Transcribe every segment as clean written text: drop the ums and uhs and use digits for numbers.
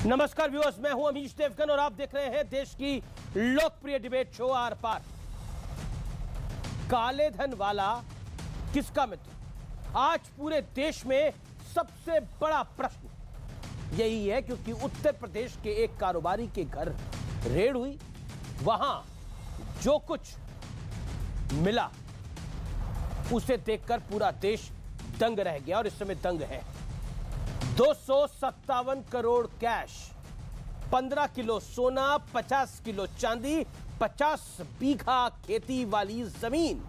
नमस्कार व्यूअर्स, मैं हूं अमीश देवगन और आप देख रहे हैं देश की लोकप्रिय डिबेट शो आर पार। काले धन वाला किसका मित्र? आज पूरे देश में सबसे बड़ा प्रश्न यही है, क्योंकि उत्तर प्रदेश के एक कारोबारी के घर रेड हुई। वहां जो कुछ मिला उसे देखकर पूरा देश दंग रह गया और इस समय दंग है। 257 करोड़ कैश, 15 किलो सोना, 50 किलो चांदी, 50 बीघा खेती वाली जमीन।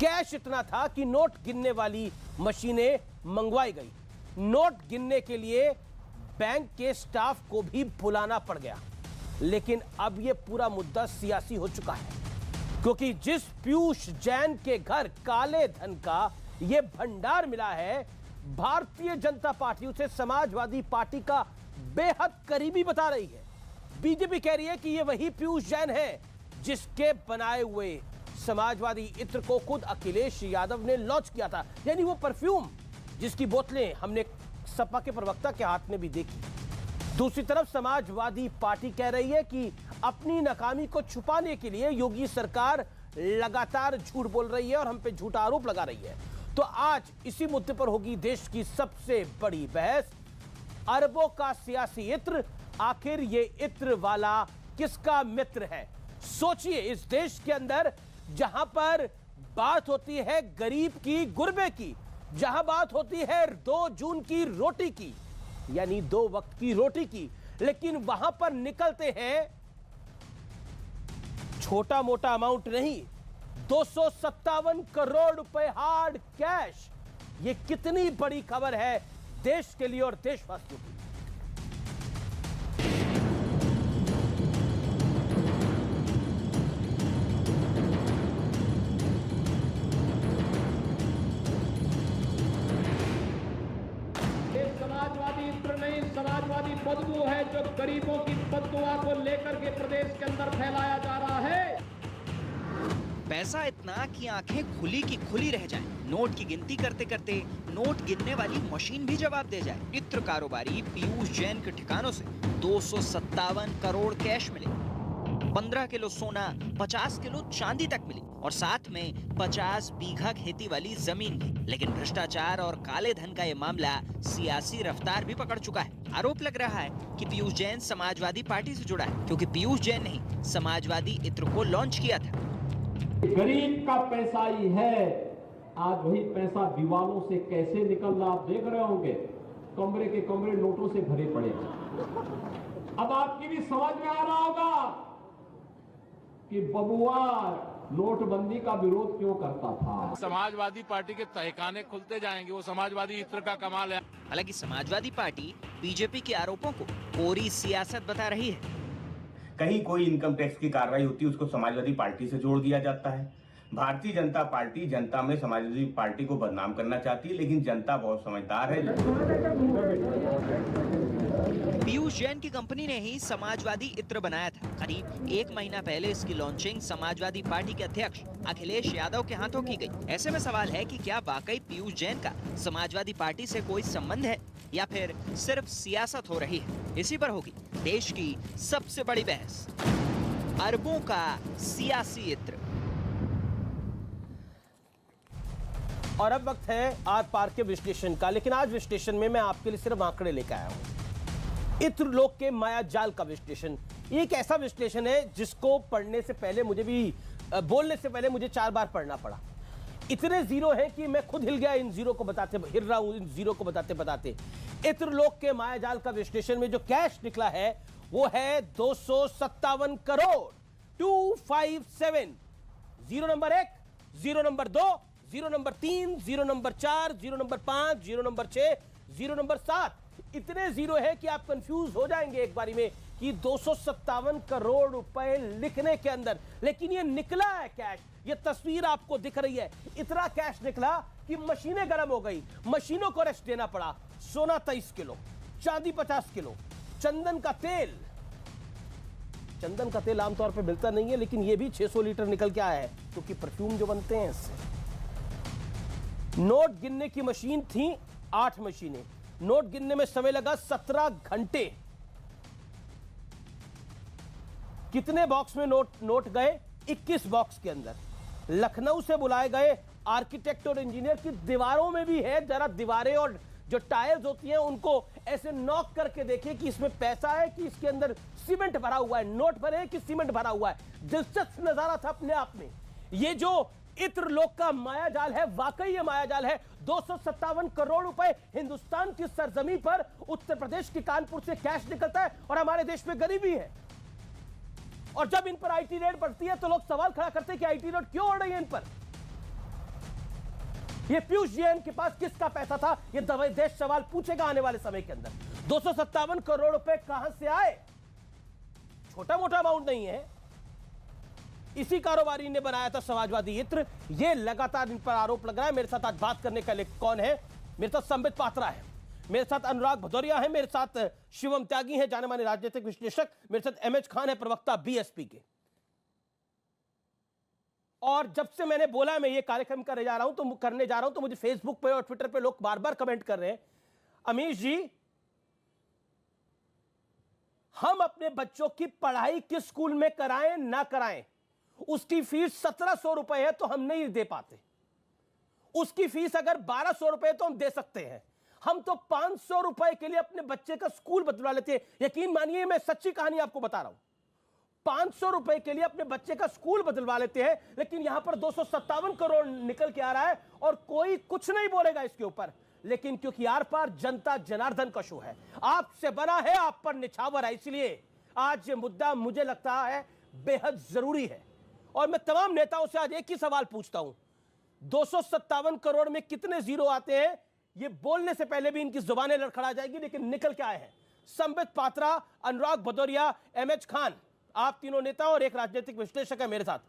कैश इतना था कि नोट गिनने वाली मशीनें मंगवाई गई। नोट गिनने के लिए बैंक के स्टाफ को भी बुलाना पड़ गया। लेकिन अब यह पूरा मुद्दा सियासी हो चुका है, क्योंकि जिस पीयूष जैन के घर काले धन का यह भंडार मिला है, भारतीय जनता पार्टी उसे समाजवादी पार्टी का बेहद करीबी बता रही है। बीजेपी कह रही है कि यह वही पीयूष जैन है जिसके बनाए हुए समाजवादी इत्र को खुद अखिलेश यादव ने लॉन्च किया था, यानी वो परफ्यूम जिसकी बोतलें हमने सपा के प्रवक्ता के हाथ में भी देखी। दूसरी तरफ समाजवादी पार्टी कह रही है कि अपनी नाकामी को छुपाने के लिए योगी सरकार लगातार झूठ बोल रही है और हम पे झूठा आरोप लगा रही है। तो आज इसी मुद्दे पर होगी देश की सबसे बड़ी बहस। अरबों का सियासी इत्र, आखिर ये इत्र वाला किसका मित्र है? सोचिए, इस देश के अंदर जहां पर बात होती है गरीब की, गुरबे की, जहां बात होती है 2 जून की रोटी की, यानी 2 वक्त की रोटी की, लेकिन वहां पर निकलते हैं छोटा मोटा अमाउंट नहीं, 257 करोड़ रुपए हार्ड कैश। यह कितनी बड़ी खबर है देश के लिए और देशवासियों के लिए। समाजवादी इत्र नहीं, समाजवादी बदबू है जो गरीबों की बददुआ को लेकर के प्रदेश के अंदर फैलाया जा रहा है। पैसा इतना कि आंखें खुली की खुली रह जाएं। नोट की गिनती करते करते नोट गिनने वाली मशीन भी जवाब दे जाए। इत्र कारोबारी पीयूष जैन के ठिकानों से 257 करोड़ कैश मिले, 15 किलो सोना, 50 किलो चांदी तक मिली और साथ में 50 बीघा खेती वाली जमीन भी। लेकिन भ्रष्टाचार और काले धन का ये मामला सियासी रफ्तार भी पकड़ चुका है। आरोप लग रहा है कि पीयूष जैन समाजवादी पार्टी से जुड़ा है, क्योंकि पीयूष जैन ने ही समाजवादी इत्र को लॉन्च किया था। गरीब का पैसा ही है। आज वही पैसा दीवालों से कैसे निकल रहा आप देख रहे होंगे। कमरे के कमरे नोटों से भरे पड़े हैं। अब आपकी भी समझ में आ रहा होगा कि बबुआ नोटबंदी का विरोध क्यों करता था। समाजवादी पार्टी के तहखाने खुलते जाएंगे, वो समाजवादी इत्र का कमाल है। हालांकि समाजवादी पार्टी बीजेपी के आरोपों को कोरी सियासत बता रही है। कहीं कोई इनकम टैक्स की कार्रवाई होती है, उसको समाजवादी पार्टी से जोड़ दिया जाता है। भारतीय जनता पार्टी जनता में समाजवादी पार्टी को बदनाम करना चाहती है, लेकिन जनता बहुत समझदार है। पीयूष जैन की कंपनी ने ही समाजवादी इत्र बनाया था। करीब 1 महीना पहले इसकी लॉन्चिंग समाजवादी पार्टी के अध्यक्ष अखिलेश यादव के हाथों की गई। ऐसे में सवाल है कि क्या वाकई पीयूष जैन का समाजवादी पार्टी से कोई संबंध है या फिर सिर्फ सियासत हो रही है? इसी पर होगी देश की सबसे बड़ी बहस, अरबों का सियासी इत्र। और अब वक्त है आर पार के विश्लेषण का, लेकिन आज विश्लेषण में मैं आपके लिए सिर्फ आंकड़े लेकर आया हूं। इत्र लोक के माया जाल का विश्लेषण। एक ऐसा विश्लेषण है जिसको पढ़ने से पहले मुझे भी, बोलने से पहले मुझे 4 बार पढ़ना पड़ा। इतने जीरो हैं कि मैं खुद हिल गया इन जीरो को बताते, हिल रहा हूं इन जीरो को बताते बताते। इत्र लोक के माया जाल का विश्लेषण में जो कैश निकला है वो है 257 crore 257। Zero number 1, zero number 2, zero number 3, zero number 4, zero number 5, zero number 6, zero number 7। इतने जीरो है कि आप कंफ्यूज हो जाएंगे एक बारी में कि 257 करोड़ रुपए लिखने के अंदर। लेकिन ये निकला है कैश, ये तस्वीर आपको दिख रही है। इतना कैश निकला कि मशीनें गर्म हो गई, मशीनों को रेस्ट देना पड़ा। सोना 23 किलो, चांदी 50 किलो, चंदन का तेल। चंदन का तेल आमतौर पर मिलता नहीं है, लेकिन ये भी 600 लीटर निकल के आया है, क्योंकि परफ्यूम जो बनते हैं इससे। नोट गिनने की मशीन थी 8 मशीनें। नोट गिनने में समय लगा 17 घंटे। कितने बॉक्स में नोट गए? 21 बॉक्स के अंदर। लखनऊ से बुलाए गए आर्किटेक्ट और इंजीनियर की दीवारों में भी है, जरा दीवारें और जो टाइल्स होती हैं उनको ऐसे नॉक करके देखिए कि इसमें पैसा है कि इसके अंदर सीमेंट भरा हुआ है, नोट भरे हैं कि सीमेंट भरा हुआ है। दिलचस्प नजारा था अपने आप में। ये जो इत्र लोक का मायाजाल है, वाकई ये मायाजाल है। 257 करोड़ रुपए हिंदुस्तान की सरजमी पर उत्तर प्रदेश के कानपुर से कैश निकलता है और हमारे देश में गरीबी है। और जब इन पर आईटी रेड बढ़ती है तो लोग सवाल खड़ा करते हैं कि आईटी रेड क्यों हो रही है इन पर। ये पीयूष जैन के पास किसका पैसा था, ये देश सवाल पूछेगा आने वाले समय के अंदर। 257 करोड़ रुपए कहां से आए? छोटा मोटा अमाउंट नहीं है। इसी कारोबारी ने बनाया था समाजवादी इत्र। ये लगातार इन पर आरोप लग रहा है। मेरे साथ आज बात करने के लिए कौन है? मेरे साथ संबित पात्रा है, मेरे साथ अनुराग भदौरिया है, मेरे साथ शिवम त्यागी है, जाने माने राजनीतिक विश्लेषक, मेरे साथ एमएच खान है, प्रवक्ता बीएसपी के। और जब से मैंने बोला मैं ये कार्यक्रम करने जा रहा हूं तो मुझे फेसबुक पे और ट्विटर पे लोग बार बार कमेंट कर रहे हैं, अमीश जी हम अपने बच्चों की पढ़ाई किस स्कूल में कराएं ना कराएं, उसकी फीस 1700 रुपए है तो हम नहीं दे पाते। उसकी फीस अगर 1200 रुपए तो हम दे सकते हैं। हम तो 500 रुपए के लिए अपने बच्चे का स्कूल बदलवा लेते हैं। यकीन मानिए मैं सच्ची कहानी आपको बता रहा हूं। 500 रुपए के लिए अपने बच्चे का स्कूल बदलवा लेते हैं, लेकिन यहां पर 257 करोड़ निकल के आ रहा है और कोई कुछ नहीं बोलेगा इसके ऊपर। लेकिन क्योंकि आर पार जनता जनार्दन का शो है, आपसे बना है, आप पर निछावर है, इसलिए आज ये मुद्दा मुझे लगता है बेहद जरूरी है। और मैं तमाम नेताओं से आज एक ही सवाल पूछता हूं, 257 करोड़ में कितने जीरो आते हैं? ये बोलने से पहले भी इनकी जुबानें लड़खड़ा जाएगी, लेकिन निकल के आए हैं। संबित पात्रा, अनुराग भदौरिया, एमएच खान, आप तीनों नेता और एक राजनीतिक विश्लेषक है मेरे साथ।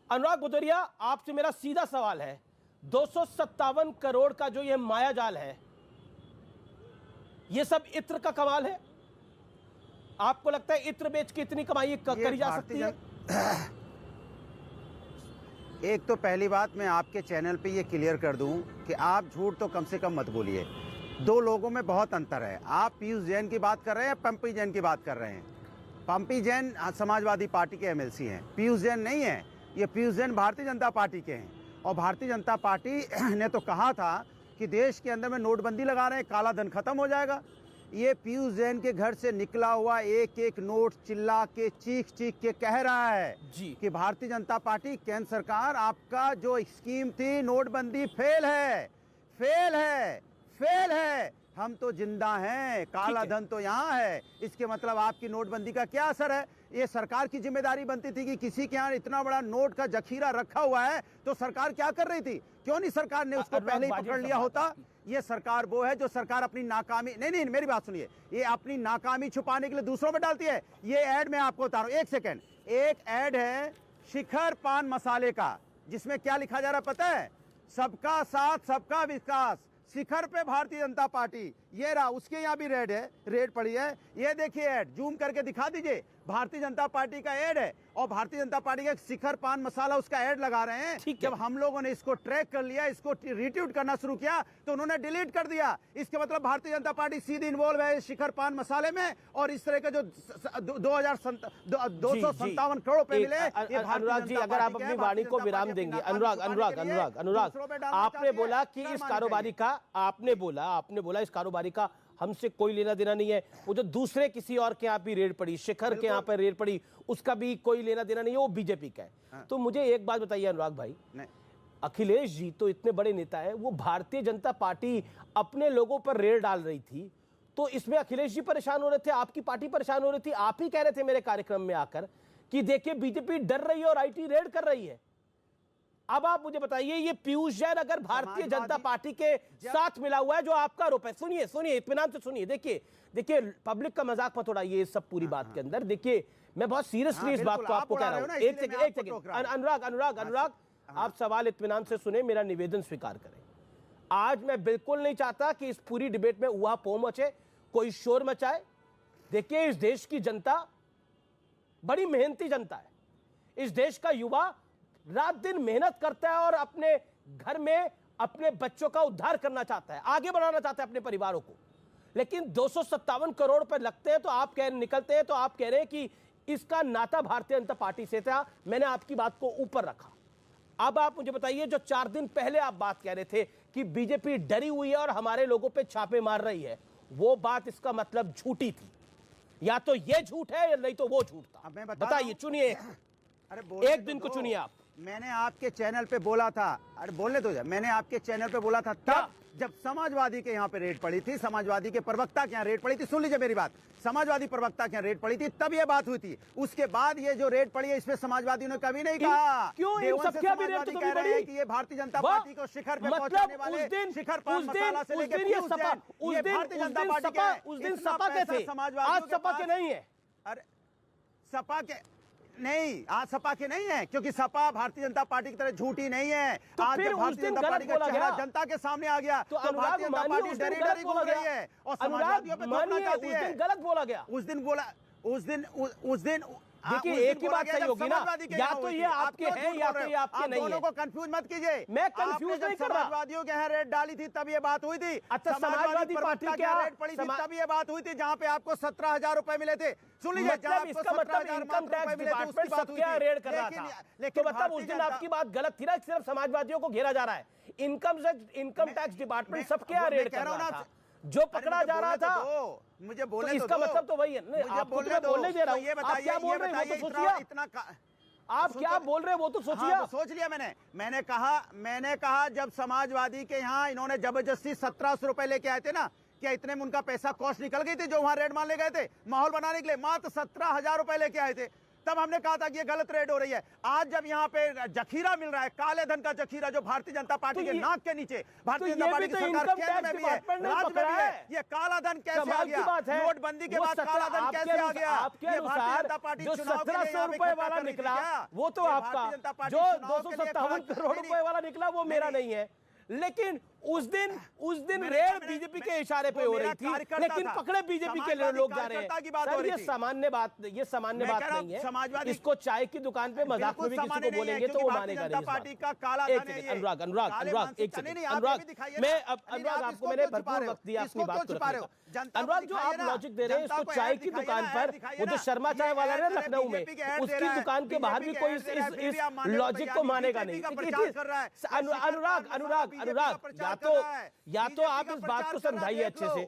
अनुराग भदौरिया, आपसे मेरा सीधा सवाल है, 257 करोड़ का जो ये मायाजाल है, ये सब इत्र का कमाल है? आपको लगता है इत्र बेच के इतनी कमाई करी जा सकती है? एक तो पहली बात मैं आपके चैनल पे ये क्लियर कर दूं कि आप झूठ तो कम से कम मत बोलिए। दो लोगों में बहुत अंतर है। आप पीयूष जैन की बात कर रहे हैं, पंपी जैन की बात कर रहे हैं। पंपी जैन समाजवादी पार्टी के एमएलसी हैं, पीयूष जैन नहीं है। ये पीयूष जैन भारतीय जनता पार्टी के हैं और भारतीय जनता पार्टी ने तो कहा था कि देश के अंदर में नोटबंदी लगा रहे हैं, काला धन खत्म हो जाएगा। ये पीयूष जैन के घर से निकला हुआ एक एक नोट चिल्ला के चीख के कह रहा है कि भारतीय जनता पार्टी, केंद्र सरकार, आपका जो स्कीम थी नोटबंदी फेल है, हम तो जिंदा हैं, काला धन तो यहाँ है। इसके मतलब आपकी नोटबंदी का क्या असर है? ये सरकार की जिम्मेदारी बनती थी कि किसी के यहाँ इतना बड़ा नोट का जखीरा रखा हुआ है तो सरकार क्या कर रही थी? क्यों नहीं सरकार ने उसको पहले ही पकड़ लिया होता? ये सरकार वो है जो सरकार अपनी नाकामी, नहीं मेरी बात सुनिए, ये अपनी नाकामी छुपाने के लिए दूसरों में डालती है। ये ऐड मैं आपको बता रहा हूं, एक सेकेंड। एक ऐड है शिखर पान मसाले का, जिसमें क्या लिखा जा रहा है पता है? सबका साथ सबका विकास, शिखर पे भारतीय जनता पार्टी। ये रहा, उसके यहाँ भी रेड पड़ी है। ये देखिए ऐड, जूम करके दिखा दीजिए, भारतीय जनता पार्टी का ऐड है और भारतीय जनता पार्टी का शिखर पान मसाला उसका ऐड लगा रहे हैं। जब हम लोगों ने इसको ट्रैक कर लिया, इसको रिट्वीट करना शुरू किया तो उन्होंने डिलीट कर दिया। इसके मतलब भारतीय जनता पार्टी सीधी इन्वॉल्व है शिखर पान मसाले में और इस तरह के जो 257 करोड़ रुपए मिले। अनुराग जी, अगर आप अपनी वाणी को विराम देंगे। अनुराग, आपने बोला कि इस कारोबारी का, आपने बोला इस कारोबारी का हमसे कोई लेना देना नहीं है। वो जो दूसरे किसी और के यहाँ भी रेड पड़ी, शिखर के यहाँ पर रेड पड़ी, उसका भी कोई लेना देना नहीं है, वो बीजेपी का है। तो मुझे एक बात बताइए अनुराग भाई, अखिलेश जी तो इतने बड़े नेता है, वो भारतीय जनता पार्टी अपने लोगों पर रेड डाल रही थी, तो इसमें अखिलेश जी परेशान हो रहे थे, आपकी पार्टी परेशान हो रही थी। आप ही कह रहे थे मेरे कार्यक्रम में आकर कि देखिए बीजेपी डर रही है और आईटी रेड कर रही है। अब आप मुझे बताइए, ये पीयूष जैन अगर भारतीय जनता पार्टी के साथ मिला हुआ है, जो आपका आरोप है, सुनिए इत्मीनान से सुनिए। देखिए पब्लिक का मजाक मत उड़ाइए इस सब पूरी बात के अंदर। देखिए मैं बहुत सीरियसली इस बात को आपको कह रहा हूं। एक सेकंड अनुराग, आप सवाल इत्मीनान से सुने, मेरा निवेदन स्वीकार करें। आज मैं बिल्कुल नहीं चाहता कि इस पूरी डिबेट में उहा पोह मचे, कोई शोर मचाए। देखिए इस देश की जनता बड़ी मेहनती जनता है। इस देश का युवा रात दिन मेहनत करता है और अपने घर में अपने बच्चों का उद्धार करना चाहता है, आगे बढ़ाना चाहता है अपने परिवारों को। लेकिन 257 करोड़ रुपए लगते हैं तो आप निकलते हैं तो आप कह रहे हैं कि इसका नाता भारतीय जनता पार्टी से था। मैंने आपकी बात को ऊपर रखा। अब आप मुझे बताइए, जो 4 दिन पहले आप बात कह रहे थे कि बीजेपी डरी हुई है और हमारे लोगों पे छापे मार रही है, वो बात इसका मतलब झूठी थी। या तो ये झूठ है या नहीं तो वो झूठ था। बताइए, चुनिए। अरे एक दिन को चुनिए आप। मैंने आपके चैनल पे बोला था, अरे बोलने दो, मैंने आपके चैनल पे बोला था तब जब समाजवादी के यहाँ पे रेड पड़ी थी, समाजवादी के प्रवक्ता के यहाँ रेड पड़ी थी। सुन लीजिए मेरी बात, समाजवादी प्रवक्ता के यहाँ रेड पड़ी थी, तब ये बात हुई थी। उसके बाद ये जो रेड पड़ी है, इसमें समाजवादियों ने कभी नहीं कहा। क्यों इन सब क्या भी रेड तो कह रहे हैं कि ये भारतीय जनता पार्टी को शिखर पे पहुंचाने वाले, शिखर पर मसाला से लेकर भारतीय जनता पार्टी के, उस दिन सपा के थे, आज सपा के नहीं है। अरे सपा के नहीं, आज सपा के नहीं है, क्योंकि सपा भारतीय जनता पार्टी की तरह झूठी नहीं है। तो आज फिर भारतीय जनता पार्टी का चेहरा जनता के सामने आ गया, तो भारतीय जनता पार्टी डरी डरी घूम रही है और समाजवादियों पे थोपना चाहती है। गलत बोला गया उस दिन देखिए, एक ही बात सही होगी ना, या तो ये आपके हैं या तो ये आपके नहीं है। दोनों को कंफ्यूज मत कीजिए। मैं कंफ्यूज नहीं कर रहा। समाजवादियों के यहाँ रेड डाली थी तब ये बात हुई थी। अच्छा, समाजवादी पार्टी के रेड पड़ी थी तब ये बात हुई थी, जहाँ पे आपको 17,000 रुपए मिले थे। सुन लीजिए, मतलब इसका मतलब इनकम टैक्स डिपार्टमेंट सबके रेड कर रहा था। लेकिन मतलब उस दिन आपकी बात गलत थी ना, सिर्फ समाजवादियों को घेरा जा रहा है। इनकम टैक्स डिपार्टमेंट सबके रेड कर रहा था, जो पकड़ा जा रहा था। मुझे बोलने तो इसका मतलब तो वही है। नहीं, आपको तो मैं बोलने दे रहा हूँ, आप क्या बोल रहे हैं वो तो सोचिए। आप क्या बोल रहे हैं वो तो सोचिए। हाँ, तो सोच लिया मैंने कहा जब समाजवादी के यहाँ इन्होंने जबरदस्ती 1700 रुपए लेके आए थे ना, क्या इतने में उनका पैसा कॉस्ट निकल गई थी जो वहां रेड मान ले गए थे माहौल बनाने के लिए, मात्र 17,000 रुपए लेके आए थे। तब हमने कहा था कि ये गलत रेड हो रही है। आज जब यहाँ पे जखीरा मिल रहा है, काले धन का जखीरा, जो भारतीय जनता पार्टी के नाक के नीचे, भारतीय जनता पार्टी की सरकार केंद्र में भी है, राज्य में भी है, ये काला धन कैसे आ गया? नोटबंदी के बाद काला धन कैसे आ गया? ये भारतीय जनता पार्टी जो 1700 रुपए वाला निकला वो तो आपका, जो 257 करोड़ रुपए वाला निकला वो मेरा नहीं है। लेकिन उस दिन रेड बीजेपी के इशारे पे हो रही थी, लेकिन पकड़े बीजेपी के लोग जा रहे हैं। सर, ये सामान्य बात नहीं है। इसको चाय की दुकान पे मजाक में भी किसी को बोलेंगे तो वो मानेगा नहीं। अनुराग एक सेकंड, अनुराग आपको मैंने भरपूर वक्त दिया अपनी बात को। अनुराग, जो आप लॉजिक दे रहे हैं, इसको चाय की दुकान पर, वो जो शर्मा चाय वाला है लखनऊ में, उसकी दुकान के बाहर भी कोई इस लॉजिक को मानेगा नहीं। अनुराग, या तो आप इस बात को समझाइए अच्छे से,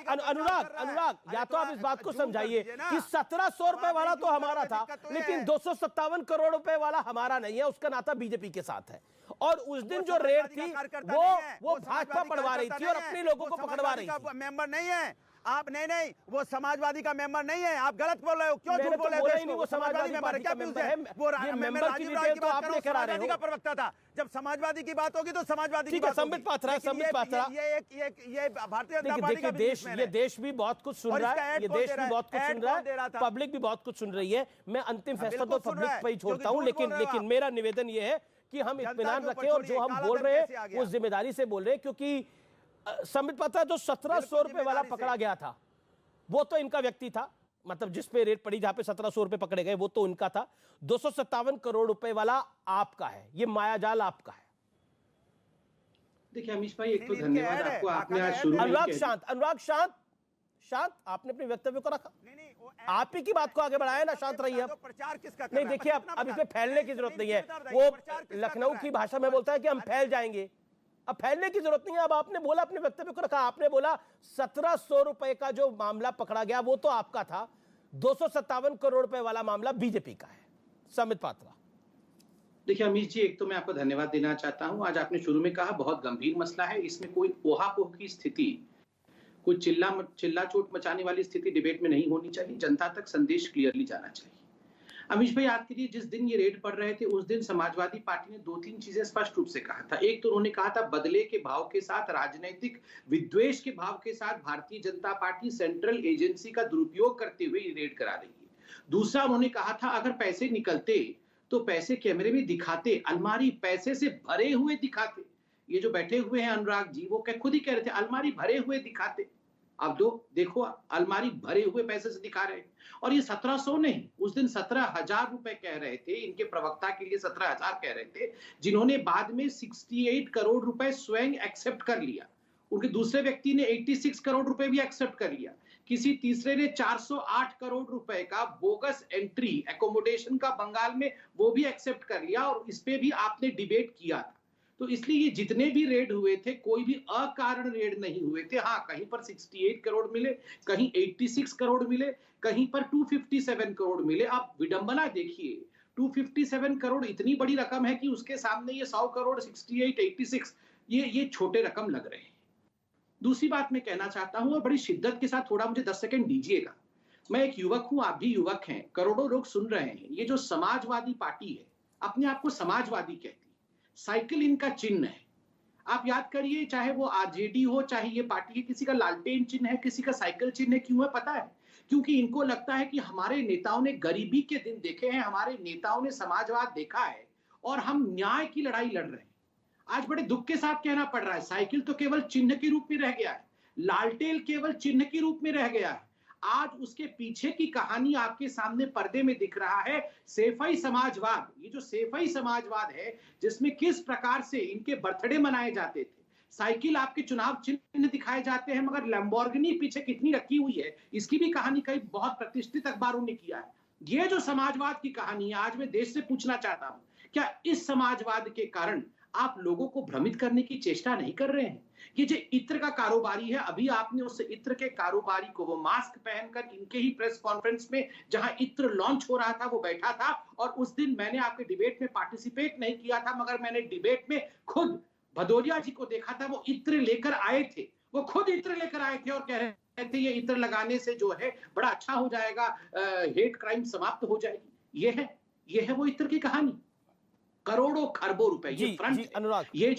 अनुराग या तो आप इस बात को समझाइए कि 1700 रुपए वाला तो हमारा था, लेकिन 257 करोड़ रुपए वाला हमारा नहीं है, उसका नाता बीजेपी के साथ है। और उस दिन जो रेड थी वो भाजपा पढ़वा रही थी और अपने लोगों को पकड़वा रही थी। मेंबर नहीं है आप, नहीं, वो समाजवादी का मेंबर नहीं है। आप गलत बोल रहे हो, क्यों झूठ बोल रहे हो? वो समाजवादी मेंबर है, क्या मेंबर है? वो मेंबर की डिटेल तो आप लेकर आ रहे हो। का प्रवक्ता था, जब समाजवादी की बात होगी तो समाजवादी की बात होगी। संबित पात्रा ये भारतीय जनता पार्टी का देश भी बहुत कुछ सुन रहा है, ये देश भी बहुत कुछ सुन रहा है, पब्लिक भी बहुत कुछ सुन रही है। मैं अंतिम फैसला तो पब्लिक पर ही छोड़ता हूँ, लेकिन मेरा निवेदन ये है कि हम इत्मीनान रखें और जो हम बोल रहे हैं वो जिम्मेदारी से बोल रहे हैं। क्योंकि संबित पात्रा जो 1700 रुपए वाला पकड़ा गया था वो तो इनका व्यक्ति था, मतलब जिस पे रेट पड़ी, जहां पे 1700 रुपए पकड़े गए वो तो इनका था। 257 करोड़ रुपए वाला आपका है, ये मायाजाल आपका है। देखिए अमीश भाई, एक तो धन्यवाद आपको, आपने आज शुरू में अनुराग शांत, आपने अपने वक्तव्य को रखा, आप ही की बात को आगे बढ़ाया ना, शांत रहिए। प्रचार किसका? नहीं, देखिए अब इसमें फैलने की जरूरत नहीं है। वो लखनऊ की भाषा में बोलता है कि हम फैल जाएंगे, अब फैलने की जरूरत नहीं है। अब आपने बोला, अपने वक्तव्य को रखा, आपने बोला 1700 रुपए का जो मामला पकड़ा गया वो तो आपका था, 257 करोड़ रुपए वाला मामला बीजेपी का है। संबित पात्रा, देखिए अमीश जी, एक तो मैं आपको धन्यवाद देना चाहता हूं। आज आपने शुरू में कहा बहुत गंभीर मसला है, इसमें कोई ओहापोह की स्थिति, कोई चिल्ला चोट मचाने वाली स्थिति डिबेट में नहीं होनी चाहिए। जनता तक संदेश क्लियरली जाना चाहिए। अमीश भाई, याद कीजिए, जिस दिन ये रेड पड़ रहे थे उस दिन समाजवादी पार्टी ने 2-3 चीजें स्पष्ट रूप से कहा था। एक तो उन्होंने कहा था बदले के भाव के साथ, राजनीतिक विद्वेष के भाव के साथ Bharatiya Janata party central agency का दुरुपयोग करते हुए ये रेड करा रही है। दूसरा उन्होंने कहा था अगर पैसे निकलते तो पैसे कैमरे में दिखाते, अलमारी पैसे से भरे हुए दिखाते। ये जो बैठे हुए हैं अनुराग जी, वो खुद ही कह रहे थे अलमारी भरे हुए दिखाते। अब देखो अलमारी भरे हुए पैसे से दिखा रहे हैं। और ये 1700 नहीं, उस दिन 17,000 रुपए कह रहे थे, इनके प्रवक्ता के लिए 17,000 कह रहे थे, जिन्होंने बाद में 68 करोड़ रुपए स्वयं एक्सेप्ट कर लिया। उनके दूसरे व्यक्ति ने 86 करोड़ रुपए भी एक्सेप्ट कर लिया, किसी तीसरे ने 408 करोड़ रुपए का बोगस एंट्री एकोमोडेशन का बंगाल में वो भी एक्सेप्ट कर लिया, और इस पे भी आपने डिबेट किया था। तो इसलिए ये जितने भी रेड हुए थे कोई भी अकारण रेड नहीं हुए थे। हाँ, कहीं पर 68 करोड़ मिले, कहीं 86 करोड़ मिले, कहीं पर 257 करोड़ मिले। आप विडंबना देखिए, 257 करोड़ इतनी बड़ी रकम है कि उसके सामने ये 100 करोड़ 68 86 ये छोटे रकम लग रहे हैं। दूसरी बात मैं कहना चाहता हूं, और बड़ी शिद्दत के साथ, थोड़ा मुझे 10 सेकंड दीजिएगा। मैं एक युवक हूं, आप भी युवक हैं, करोड़ों लोग सुन रहे हैं। ये जो समाजवादी पार्टी है, अपने आप को समाजवादी कहती है, साइकिल इनका चिन्ह है। आप याद करिए, चाहे वो आरजेडी हो, चाहे ये पार्टी है, किसी का लालटेन चिन्ह है, किसी का साइकिल चिन्ह है। क्यों है पता है? क्योंकि इनको लगता है कि हमारे नेताओं ने गरीबी के दिन देखे हैं, हमारे नेताओं ने समाजवाद देखा है, और हम न्याय की लड़ाई लड़ रहे हैं। आज बड़े दुख के साथ कहना पड़ रहा है, साइकिल तो केवल चिन्ह के रूप में रह गया है, लालटेन केवल चिन्ह के रूप में रह गया है। आज उसके पीछे की कहानी आपके सामने पर्दे में दिख रहा है, सेफई समाजवाद। ये जो सेफई समाजवाद है, जिसमें किस प्रकार से इनके बर्थडे मनाए जाते थे, साइकिल आपके चुनाव चिन्ह दिखाए जाते हैं, मगर लैम्बोर्गिनी पीछे कितनी रखी हुई है, इसकी भी कहानी कई बहुत प्रतिष्ठित अखबारों ने किया है। ये जो समाजवाद की कहानी है, आज मैं देश से पूछना चाहता हूं, क्या इस समाजवाद के कारण आप लोगों को भ्रमित करने की चेष्टा नहीं कर रहे हैं? ये जो इत्र का कारोबारी है, अभी आपने उस इत्र के कारोबारी को, वो मास्क पहनकर इनके ही प्रेस कॉन्फ्रेंस में जहां इत्र लॉन्च हो रहा था वो बैठा था, और उस दिन मैंने आपके डिबेट में पार्टिसिपेट नहीं किया था, मगर मैंने डिबेट में खुद भदौरिया जी को देखा था। वो इत्र लेकर आए थे, वो खुद इत्र लेकर आए थे और कह रहे थे ये इत्र लगाने से जो है बड़ा अच्छा हो जाएगा, हेट क्राइम समाप्त हो जाएगी। ये है वो इत्र की कहानी। करोड़ों खरबों रुपए ये फ्रंट अनुराग, ये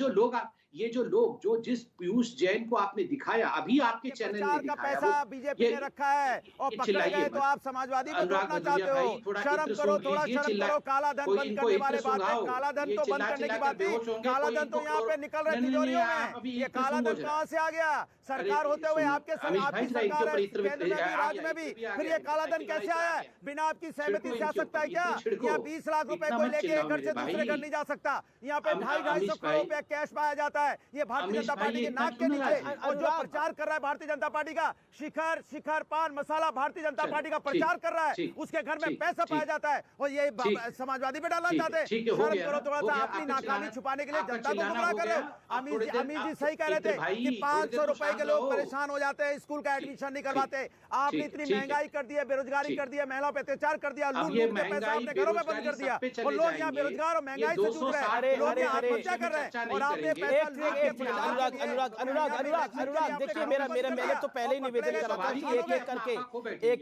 जो लोग जो जिस पीयूष जैन को आपने दिखाया, अभी आपके चैनल में दिखाया, पैसा बीजेपी ने रखा है और पकड़े गए तो आप समाजवादी को रोकना चाहते हो। शर्म करो, थोड़ा शर्म करो। काला धन बंद करने वाले बात है, काला धन तो बंद करने की बात है। काला धन तो यहाँ पे निकल रहे तिजोरियों में। ये काला धन कहाँ से आ गया? सरकार होते हुए आपकी सरकार है, केंद्र में भी, राज्य में भी, फिर ये काला धन कैसे आया है? बिना आपकी सहमति से आ सकता है क्या? यहाँ 20 लाख रुपए कोई लेके एक घर से दूसरे घर नहीं जा सकता। यहाँ पे 250-250 करोड़ रुपए कैश पाया जाता है। ये भारतीय जनता पार्टी के नाक के नीचे, और जो प्रचार कर रहा है भारतीय जनता पार्टी का, शिखर पान मसाला भारतीय जनता पार्टी का प्रचार कर रहा है, उसके घर में पैसा पाया जाता है, और ये समाजवादी पे डालना चाहते हैं। शर्म करो थोड़ा सा, अपनी नाकामी छुपाने के लिए जनता को गुमराह कर रहे हो। अमित जी सही कह रहे थे कि 500 रुपए के लोग परेशान हो जाते हैं, स्कूल का एडमिशन नहीं करवाते। आपने इतनी महंगाई कर दी है, बेरोजगारी कर दी है, महिलाओं पे अत्याचार कर दिया, लूट के पैसा अपने घरों में बंद कर दिया, और लोग यहाँ बेरोजगार और महंगाई से जूझ रहे हैं, लोग आत्महत्या कर रहे हैं, और आपने पैसा अनुराग देखिए, मैंने तो पहले ही निवेदन करा था कि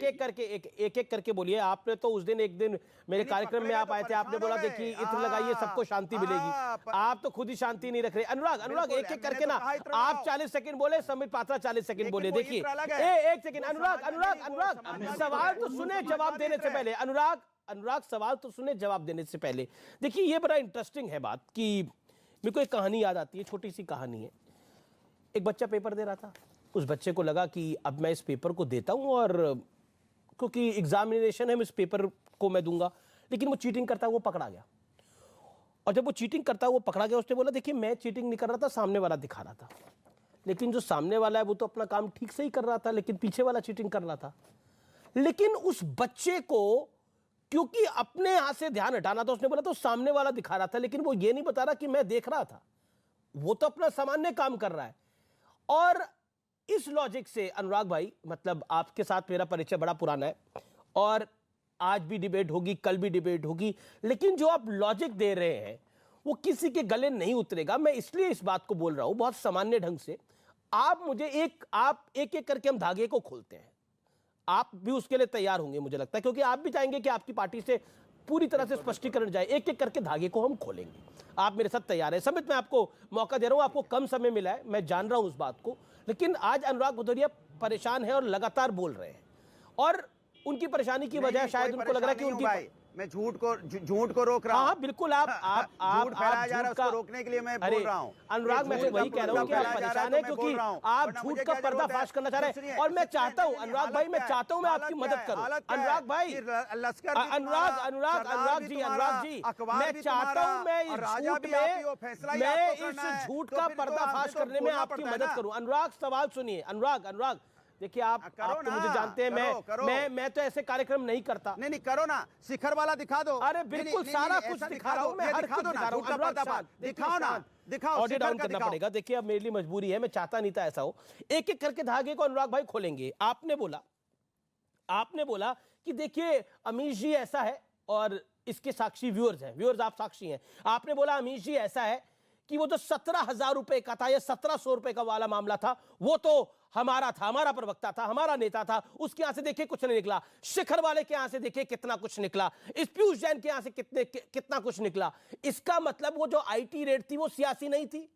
एक एक करके बोलिए। आपने तो उस दिन एक दिन मेरे कार्यक्रम में आप आए थे, आपने बोला देखिए इत्र लगाइए सबको शांति मिलेगी। आप तो खुद ही शांति नहीं रख रहे। अनुराग एक एक करके ना, आप 40 सेकंड बोले, संबित पात्रा 40 सेकंड बोले। देखिए एक सेकंड, अनुराग सवाल तो सुने जवाब देने से पहले। अनुराग सवाल तो सुने जवाब देने से पहले। देखिए ये बड़ा इंटरेस्टिंग है बात कि मेरे को एक कहानी याद आती है, छोटी सी कहानी है। एक बच्चा पेपर दे रहा था, उस बच्चे को लगा कि अब मैं इस पेपर को देता हूं, और क्योंकि एग्जामिनेशन है मैं इस पेपर को मैं दूंगा, लेकिन वो चीटिंग करता हुआ पकड़ा गया। और जब वो चीटिंग करता हुआ पकड़ा गया, उसने बोला देखिए मैं चीटिंग नहीं कर रहा था, सामने वाला दिखा रहा था। लेकिन जो सामने वाला है वो तो अपना काम ठीक से ही कर रहा था, लेकिन पीछे वाला चीटिंग कर रहा था। लेकिन उस बच्चे को क्योंकि अपने यहां से ध्यान हटाना था, उसने बोला तो सामने वाला दिखा रहा था, लेकिन वो ये नहीं बता रहा कि मैं देख रहा था, वो तो अपना सामान्य काम कर रहा है। और इस लॉजिक से अनुराग भाई, मतलब आपके साथ मेरा परिचय बड़ा पुराना है, और आज भी डिबेट होगी, कल भी डिबेट होगी, लेकिन जो आप लॉजिक दे रहे हैं वो किसी के गले नहीं उतरेगा। मैं इसलिए इस बात को बोल रहा हूं बहुत सामान्य ढंग से। आप एक करके हम धागे को खोलते हैं, आप भी उसके लिए तैयार होंगे मुझे लगता है, क्योंकि आप भी चाहेंगे कि आपकी पार्टी से पूरी तरह से स्पष्टीकरण जाए। एक एक करके धागे को हम खोलेंगे, आप मेरे साथ तैयार है। समित मैं आपको मौका दे रहा हूं, आपको कम समय मिला है, मैं जान रहा हूं उस बात को, लेकिन आज अनुराग भदौरिया परेशान है और लगातार बोल रहे हैं, और उनकी परेशानी की वजह शायद उनको लग रहा है कि उनकी मैं झूठ को रोक रहा हूँ। हाँ बिल्कुल, आप झूठ फैलाया जा रहा है, उसको रोकने के लिए मैं बोल रहा हूँ। अनुराग, मैं तो वही कह रहा हूँ कि आप परेशान हैं क्योंकि आप झूठ का पर्दाफाश करना चाह रहे हैं। और मैं चाहता हूँ अनुराग भाई, मैं चाहता हूँ मैं आपकी मदद करूँ। अनुराग भाई, अनुराग जी, मैं चाहता हूँ मैं इस झूठ का पर्दाफाश करने में आपकी मदद करूँ। अनुराग सवाल सुनिए। अनुराग देखिए, आप तो मुझे जानते हैं, मैं तो ऐसे कार्यक्रम नहीं करता। नहीं करो ना, शिखर वाला दिखा दो। अरे बिल्कुल, सारा कुछ दिखा रहा हूं मैं, हर कुछ दिखा रहा हूं। दिखाओ, ऑडियो डाउन करना पड़ेगा। देखिए अब मेरे लिए मजबूरी है, मैं चाहता नहीं था ऐसा हो। एक एक करके धागे को अनुराग भाई खोलेंगे। आपने बोला कि देखिए अमीश जी ऐसा है, और इसके साक्षी व्यूअर्स हैं, व्यूअर्स आप साक्षी हैं। आपने बोला अमीश जी ऐसा है कि वो जो 17,000 रुपए का था या 1700 रुपए का वाला मामला था, वो तो हमारा था, हमारा प्रवक्ता था, हमारा नेता था, उसके यहां से देखिए कुछ नहीं निकला। शिखर वाले के यहां से देखिए कितना कुछ निकला, इस पीयूष जैन के यहां से कितना कुछ निकला। इसका मतलब वो जो आईटी रेड थी वो सियासी नहीं थी।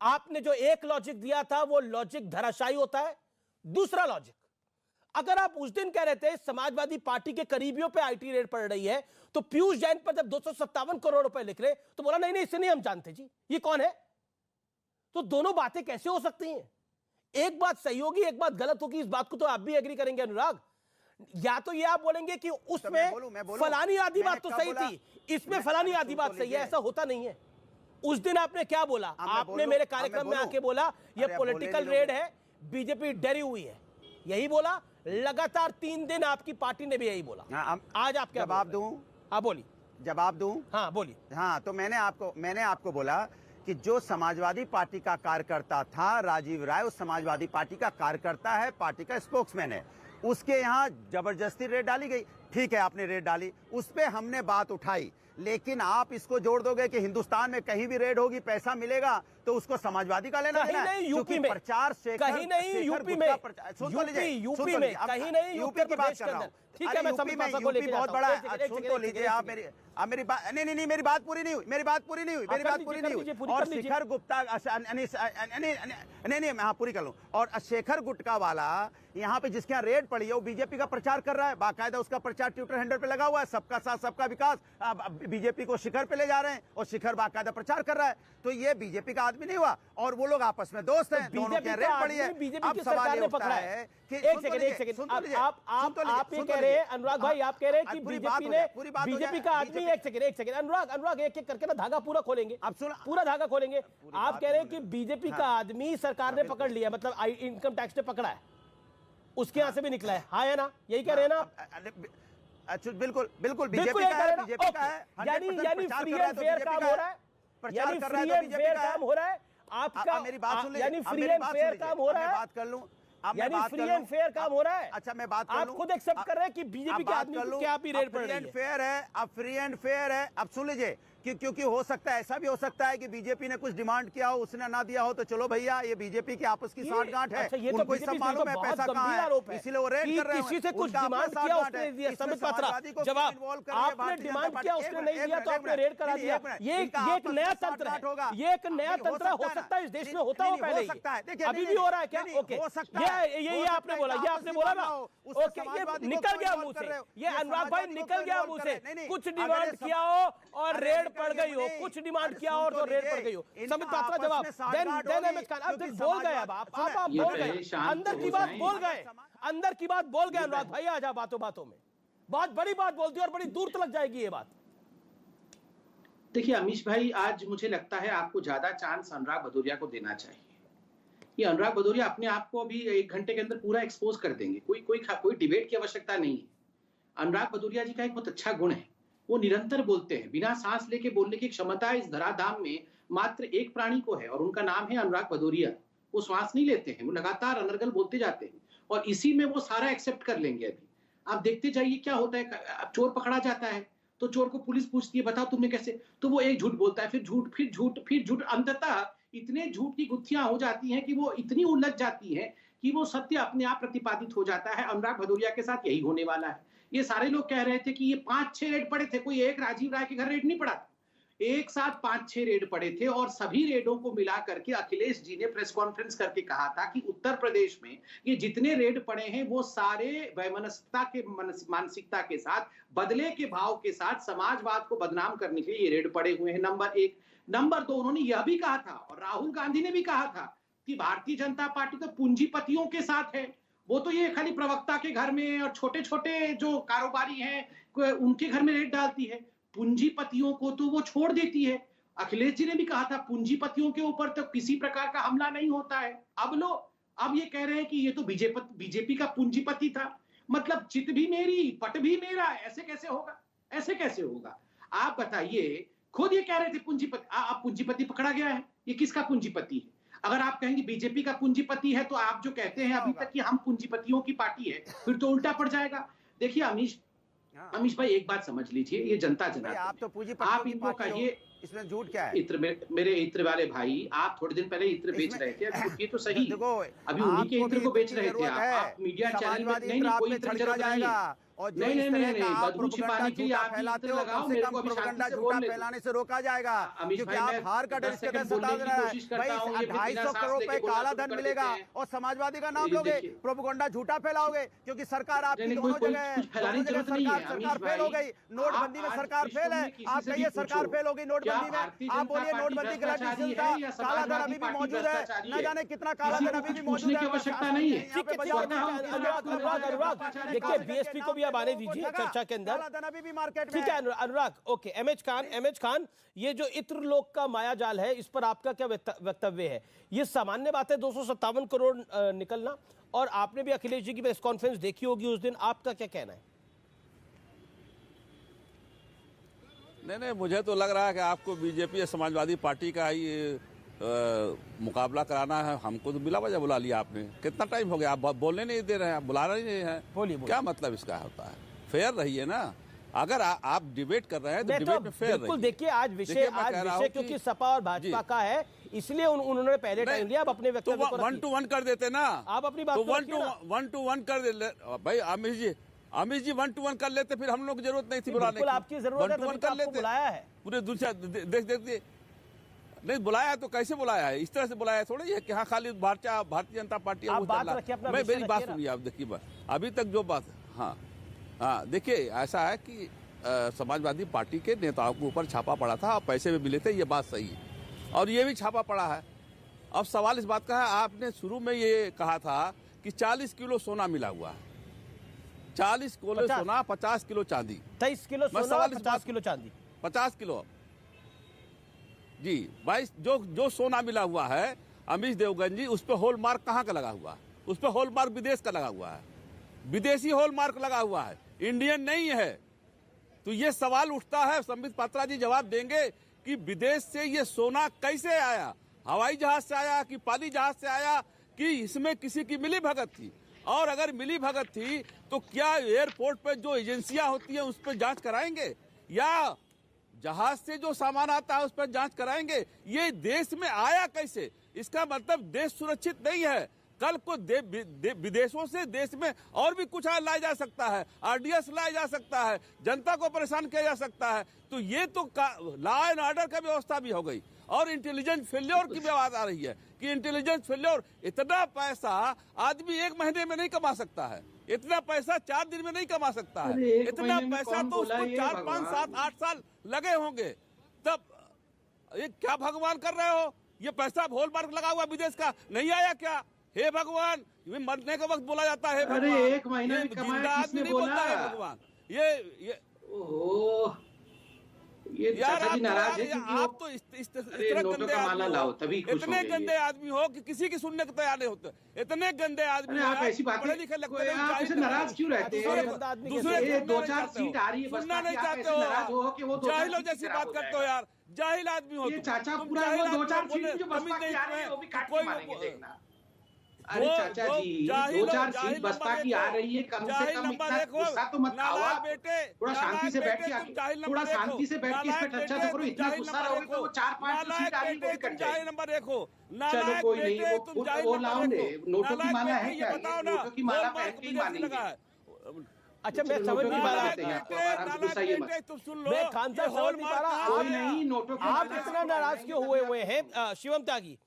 आपने जो एक लॉजिक दिया था वो लॉजिक धराशायी होता है। दूसरा लॉजिक, अगर आप उस दिन कह रहे थे समाजवादी पार्टी के करीबियों पे आईटी रेड पड़ रही है, तो पीयूष जैन पर जब 257 करोड़ रुपए लिख रहे तो बोला नहीं इसे नहीं हम जानते जी, ये कौन है। तो दोनों बातें कैसे हो सकती हैं? एक बात सही होगी, एक बात गलत होगी। इस बात को तो आप भी एग्री करेंगे अनुराग। या तो ये आप बोलेंगे कि उसमें फलानी आधी बात तो सही थी, इसमें फलानी आधी बात सही है। ऐसा होता नहीं है। उस दिन आपने क्या बोला? आपने मेरे कार्यक्रम में आके बोला ये पॉलिटिकल रेड है, बीजेपी डरी हुई है, यही बोला। लगातार 3 दिन आपकी पार्टी ने भी यही बोला। आज आप क्या जवाब दूं? हाँ बोलिए। जवाब दूं? हाँ बोलिए। हाँ, तो मैंने आपको बोला कि जो समाजवादी पार्टी का कार्यकर्ता था, राजीव राय, उस समाजवादी पार्टी का कार्यकर्ता है, पार्टी का स्पोक्समैन है। उसके यहाँ जबरदस्ती रेड डाली गई। ठीक है, आपने रेड डाली, उस पे हमने बात उठाई, लेकिन आप इसको जोड़ दोगे कि हिंदुस्तान में कहीं भी रेड होगी पैसा मिलेगा तो उसको समाजवादी का लेना देना है। यूपी में प्रचार से कहीं नहीं, यूपी में यूपी में कहीं नहीं, यूपी की बात कर रहा हूँ। ठीक है, मैं यूपी बहुत बड़ा है। सुन तो लीजिए आप मेरी बात। नहीं, मेरी बात पूरी नहीं हुई। और शेखर गुप्ता, नहीं हाँ पूरी कर लूँ। और शेखर गुटका वाला यहाँ पे जिसके यहाँ रेड पड़ी है वो बीजेपी का प्रचार कर रहा है, बाकायदा उसका प्रचार ट्विटर हैंडल पे लगा हुआ है, सबका साथ सबका विकास। बीजेपी को शिखर पे ले जा रहे हैं और शिखर बाकायदा प्रचार कर रहा है। तो ये बीजेपी का आदमी नहीं हुआ, और वो लोग आपस में दोस्त हैं, दोनों की रेड पड़ी है। बीजेपी की सरकार ने पकड़ा है कि एक सेकंड आप ये कह रहे हैं अनुराग भाई, आप कह रहे हैं कि बीजेपी का आदमी, एक सेकंड अनुराग एक एक करके ना धागा पूरा खोलेंगे, पूरा धागा खोलेंगे। आप कह रहे हैं कि बीजेपी का आदमी सरकार ने पकड़ लिया, मतलब इनकम टैक्स ने पकड़ा है, उसके यहाँ से भी निकला है, हाँ है ना, यही कह रहे हैं ना? बिल्कुल बीजेपी का है। यानी फ्री एंड फेयर काम हो रहा है, यानी फ्री एंड फेयर काम हो रहा है आपका। मेरी बात सुन लीजिए, यानी फ्री एंड फेयर काम हो रहा है, बात कर लूं, यानी फ्री एंड फेयर काम हो रहा है। अच्छा मैं बात कर आप खुद एक्सेप्ट कर रहे हैं कि बीजेपी के आदमी को क्या भी रेड पड़ रही है। फ्री एंड फेयर है, अब फ्री एंड फेयर है। अब सुन लीजिए, क्योंकि हो सकता है, ऐसा भी हो सकता है कि बीजेपी ने कुछ डिमांड किया हो, उसने ना दिया हो, तो चलो भैया ये बीजेपी की आपस की साठगांठ है। अच्छा, ये उनको सब मालूम है पैसा कहाँ है, इसलिए वो रेड कर रहे हैं। किसी से कुछ डिमांड किया उसने दिया, समित पात्रा जवाब आपने डिमांड किया उसने नहीं दिया तो आपने रेड करा दिया। ये एक नया तंत्र है, ये एक नया तंत्र हो सकता है इस देश में, होता हो पहले ही, अभी भी हो रहा है क्या? ओके, ये आपने बोला, ये आपने बोला ना, ओके, ये निकल गया मुंह से, ये अनुराग भाई निकल गया मुंह से। कुछ डिमांड किया हो और रेड पड़ गई हो, कुछ डिमांड किया और तो रेड पड़ गई हो। समित पात्रा जवाब, देन एमएच खान, अब बोल गए, अब आप बोल गए, अंदर की बात बोल गए, अंदर की बात बोल गए अनुराग भाई। आ जा बातों में बहुत बड़ी बात बोलती है और बड़ी दूर तक जाएगी ये बात। देखिए अमीश भाई, आज मुझे लगता है आपको ज्यादा चांस अनुराग भदौरिया को देना चाहिए। ये अनुराग भदौरिया अपने आप को अभी 1 घंटे के अंदर पूरा एक्सपोज कर देंगे, कोई डिबेट की आवश्यकता नहीं है। अनुराग भदौरिया जी का एक बहुत अच्छा गुण है, वो निरंतर बोलते हैं, बिना सांस लेके बोलने की क्षमता इस धराधाम में मात्र एक प्राणी को है, और उनका नाम है अनुराग भदौरिया। वो श्वास नहीं लेते हैं, वो लगातार अनर्गल बोलते जाते हैं, और इसी में वो सारा एक्सेप्ट कर लेंगे। अभी आप देखते जाइए क्या होता है। अब चोर पकड़ा जाता है तो चोर को पुलिस पूछती है बताओ तुमने कैसे, तो वो एक झूठ बोलता है, फिर झूठ, अंततः इतने झूठ की गुत्थियां हो जाती हैं कि वो इतनी उलझ जाती हैं कि वो सत्य अपने आप प्रतिपादित हो जाता है। अनुराग भदौरिया के साथ यही होने वाला है। ये सारे लोग कह रहे थे कि ये 5-6 रेड पड़े थे, कोई एक राजीव राय के घर रेड नहीं पड़ा था। एक साथ 5-6 रेड पड़े थे और सभी रेडों को मिला करके अखिलेश जी ने प्रेस कॉन्फ्रेंस करके कहा था कि उत्तर प्रदेश में ये जितने रेड पड़े हैं वो सारे वैमनस्यता के मानसिकता के साथ, बदले के भाव के साथ, समाजवाद को बदनाम करने के लिए ये रेड पड़े हुए हैं। नंबर 1। नंबर 2, उन्होंने यह भी कहा था और राहुल गांधी ने भी कहा था कि भारतीय जनता पार्टी तो पूंजीपतियों के साथ है, वो तो ये खाली प्रवक्ता के घर में और छोटे छोटे जो कारोबारी हैं उनके घर में रेड डालती है, पूंजीपतियों को तो वो छोड़ देती है। अखिलेश जी ने भी कहा था पूंजीपतियों के ऊपर तो किसी प्रकार का हमला नहीं होता है। अब ये कह रहे हैं कि ये तो बीजेपी का पूंजीपति था, मतलब चित भी मेरी पट भी मेरा। ऐसे कैसे होगा? ऐसे कैसे होगा? आप बताइए, खुद ये कह रहे थे पूंजीपति। अब पूंजीपति पकड़ा गया है, ये किसका पूंजीपति है? अगर आप कहेंगे बीजेपी का पूंजीपति है तो आप जो कहते हैं अभी तक कि हम पूंजीपतियों की पार्टी है, फिर तो उल्टा पड़ जाएगा। देखिए अमीश भाई, एक बात समझ लीजिए, ये जनता जनार्दन, आप तो पूंजीपति, आप इनको कहिए, इसमें झूठ क्या है? इत्र मेरे इत्र वाले भाई, आप थोड़े दिन पहले इत्र बेच रहे थे, अभी ये तो सही, अभी उन्हीं के इत्र को बेच रहे थे आप मीडिया चैनल में। नहीं, कोई इत्र की जरूरत नहीं है। और नहीं, बदबू छिपाने के लिए आप फैलाते हो, लगाओ, कम से कम प्रोपेगेंडा झूठा फैलाने से रोका जाएगा, क्योंकि आप हार का डर इसके सता दे रहा है। भाई 250 करोड़ रुपए काला धन मिलेगा और समाजवादी का नाम लोगे, प्रोपेगेंडा झूठा फैलाओगे, क्योंकि सरकार आपकी दोनों जगह सरकार फेल हो गई। नोटबंदी में सरकार फेल है, आप कहिए सरकार फेल हो गई नोटबंदी में, आप बोलिए नोटबंदी गलत डिसीजन था, काला धन अभी भी मौजूद है, न जाने कितना काला धन अभी भी मौजूद है। आवश्यकता नहीं है। देखिए बीएसपी को भी आने दीजिए चर्चा के अंदर, ठीक है अनुराग। ओके, एमएच खान, ये जो इत्र लोक का मायाजाल है, इस पर आपका क्या वक्तव्य है? ये सामान्य बात है 257 करोड़ निकलना, और आपने भी अखिलेश जी की प्रेस कॉन्फ्रेंस देखी होगी उस दिन, आपका क्या कहना है? नहीं, मुझे तो लग रहा है कि आपको बीजेपी या समाजवादी पार्टी का ही मुकाबला कराना है। हमको तो बिला वजह बुला लिया आपने। कितना टाइम हो गया, आप बोलने नहीं दे रहे हैं, आप बुला रहे नहीं हैं। बोलिए, क्या मतलब इसका होता है? फेयर रहिए ना। अगर आप डिबेट कर रहे हैं तो डिबेट में फेयर रहिए। देखिए आज विषय क्योंकि सपा और भाजपा का है, इसलिए उन्होंने पहले टाइम लिया। आप अपने वक्तव्य को 1-to-1 कर देते ना, आप अपनी बात 1-to-1 कर दे भाई। अमित जी 1-to-1 कर लेते, फिर हम लोग की जरूरत नहीं थी बुलाने की। आपकी जरूरत है, कर लेते, बुलाया है पूरे दूसरा देख नहीं बुलाया तो कैसे बुलाया है? इस तरह से बुलाया थोड़ी है कि हाँ खाली भारतीय जनता पार्टी। मैं मेरी बात सुनिए, आप देखिए अभी तक जो बात, हाँ देखिए ऐसा है कि समाजवादी पार्टी के नेताओं के ऊपर छापा पड़ा था और पैसे भी मिले थे, ये बात सही है, और ये भी छापा पड़ा है। अब सवाल इस बात का है, आपने शुरू में ये कहा था कि 40 किलो सोना मिला हुआ है, 40 किलो सोना, 50 किलो चांदी, 23 किलो सोना, 50 किलो चांदी, 50 किलो जी। 22 जो सोना मिला हुआ है अमीश देवगन जी, उस पर हॉल मार्क कहाँ का लगा हुआ है? उस पर हॉल मार्क विदेश का लगा हुआ है, विदेशी हॉल मार्क लगा हुआ है, इंडियन नहीं है। तो ये सवाल उठता है, संबित पात्रा जी जवाब देंगे कि विदेश से ये सोना कैसे आया, हवाई जहाज से आया कि पानी जहाज से आया, कि इसमें किसी की मिली भगत थी? और अगर मिली भगत थी तो क्या एयरपोर्ट पर जो एजेंसियां होती हैं उस पर जांच कराएंगे, या जहाज से जो सामान आता है उस पर जांच कराएंगे? ये देश में आया कैसे? इसका मतलब देश सुरक्षित नहीं है। कल को विदेशों से देश में और भी कुछ लाया जा सकता है, आरडीएक्स लाया जा सकता है, जनता को परेशान किया जा सकता है। तो ये तो लॉ एंड ऑर्डर का व्यवस्था भी हो गई, और इंटेलिजेंस फेल्योर की भी बात आ रही है कि इंटेलिजेंस फेल्योर। इतना पैसा आदमी 1 महीने में नहीं कमा सकता है, इतना पैसा 4 दिन में नहीं कमा सकता है, इतना पैसा तो उसको 4, 5, 7, 8 साल लगे होंगे। तब ये क्या भगवान कर रहे हो? ये पैसा हॉल मार्क लगा हुआ विदेश का नहीं आया क्या? हे भगवान, ये मरने के वक्त बोला जाता है भगवान, 1 महीने में जिंदा आदमी नहीं बोलता है भगवान। ये चाचा जी नाराज है क्योंकि आप तो इस तरह गंदे आदमी, इतने गंदे आदमी हो कि किसी की सुनने को तैयार नहीं होते, इतने गंदे आदमी। आप ऐसी बात पढ़े लिखे लगते हैं, आप ऐसे नाराज क्यों रहते हैं? दूसरे 2-4 सीट आ रही है, सुनना नहीं चाहते हो, जाहिलों जैसी बात करते हो यार, जाहिल आदमी हो। चाचा पूरा 2-4 सीट जो बसपा की आ रही है वो भी काट के मारेंगे, देखना। अरे चाचा जी, 2-4 सीट बसपा की आ रही है, कम से कम इतना गुस्सा तो मत खाओ आप। थोड़ा शांति से बैठ के, थोड़ा शांति से बैठ के इस पे चर्चा तो करो। इतना गुस्सा रहोगे तो वो 4-5 सीट आ रही है वो भी कट जाएगी। नंबर 1 हो, चलो कोई नहीं, वो लाओ, नोटों की माला है क्या? नोटों की माला पहन के ही मानेंगे। अच्छा मैं समझ नहीं पा रहा, तुम सुन लो, मैं खान साहब समझ नहीं पा रहा, आप इतना नाराज क्यों हुए हैं? शिवम त्यागी,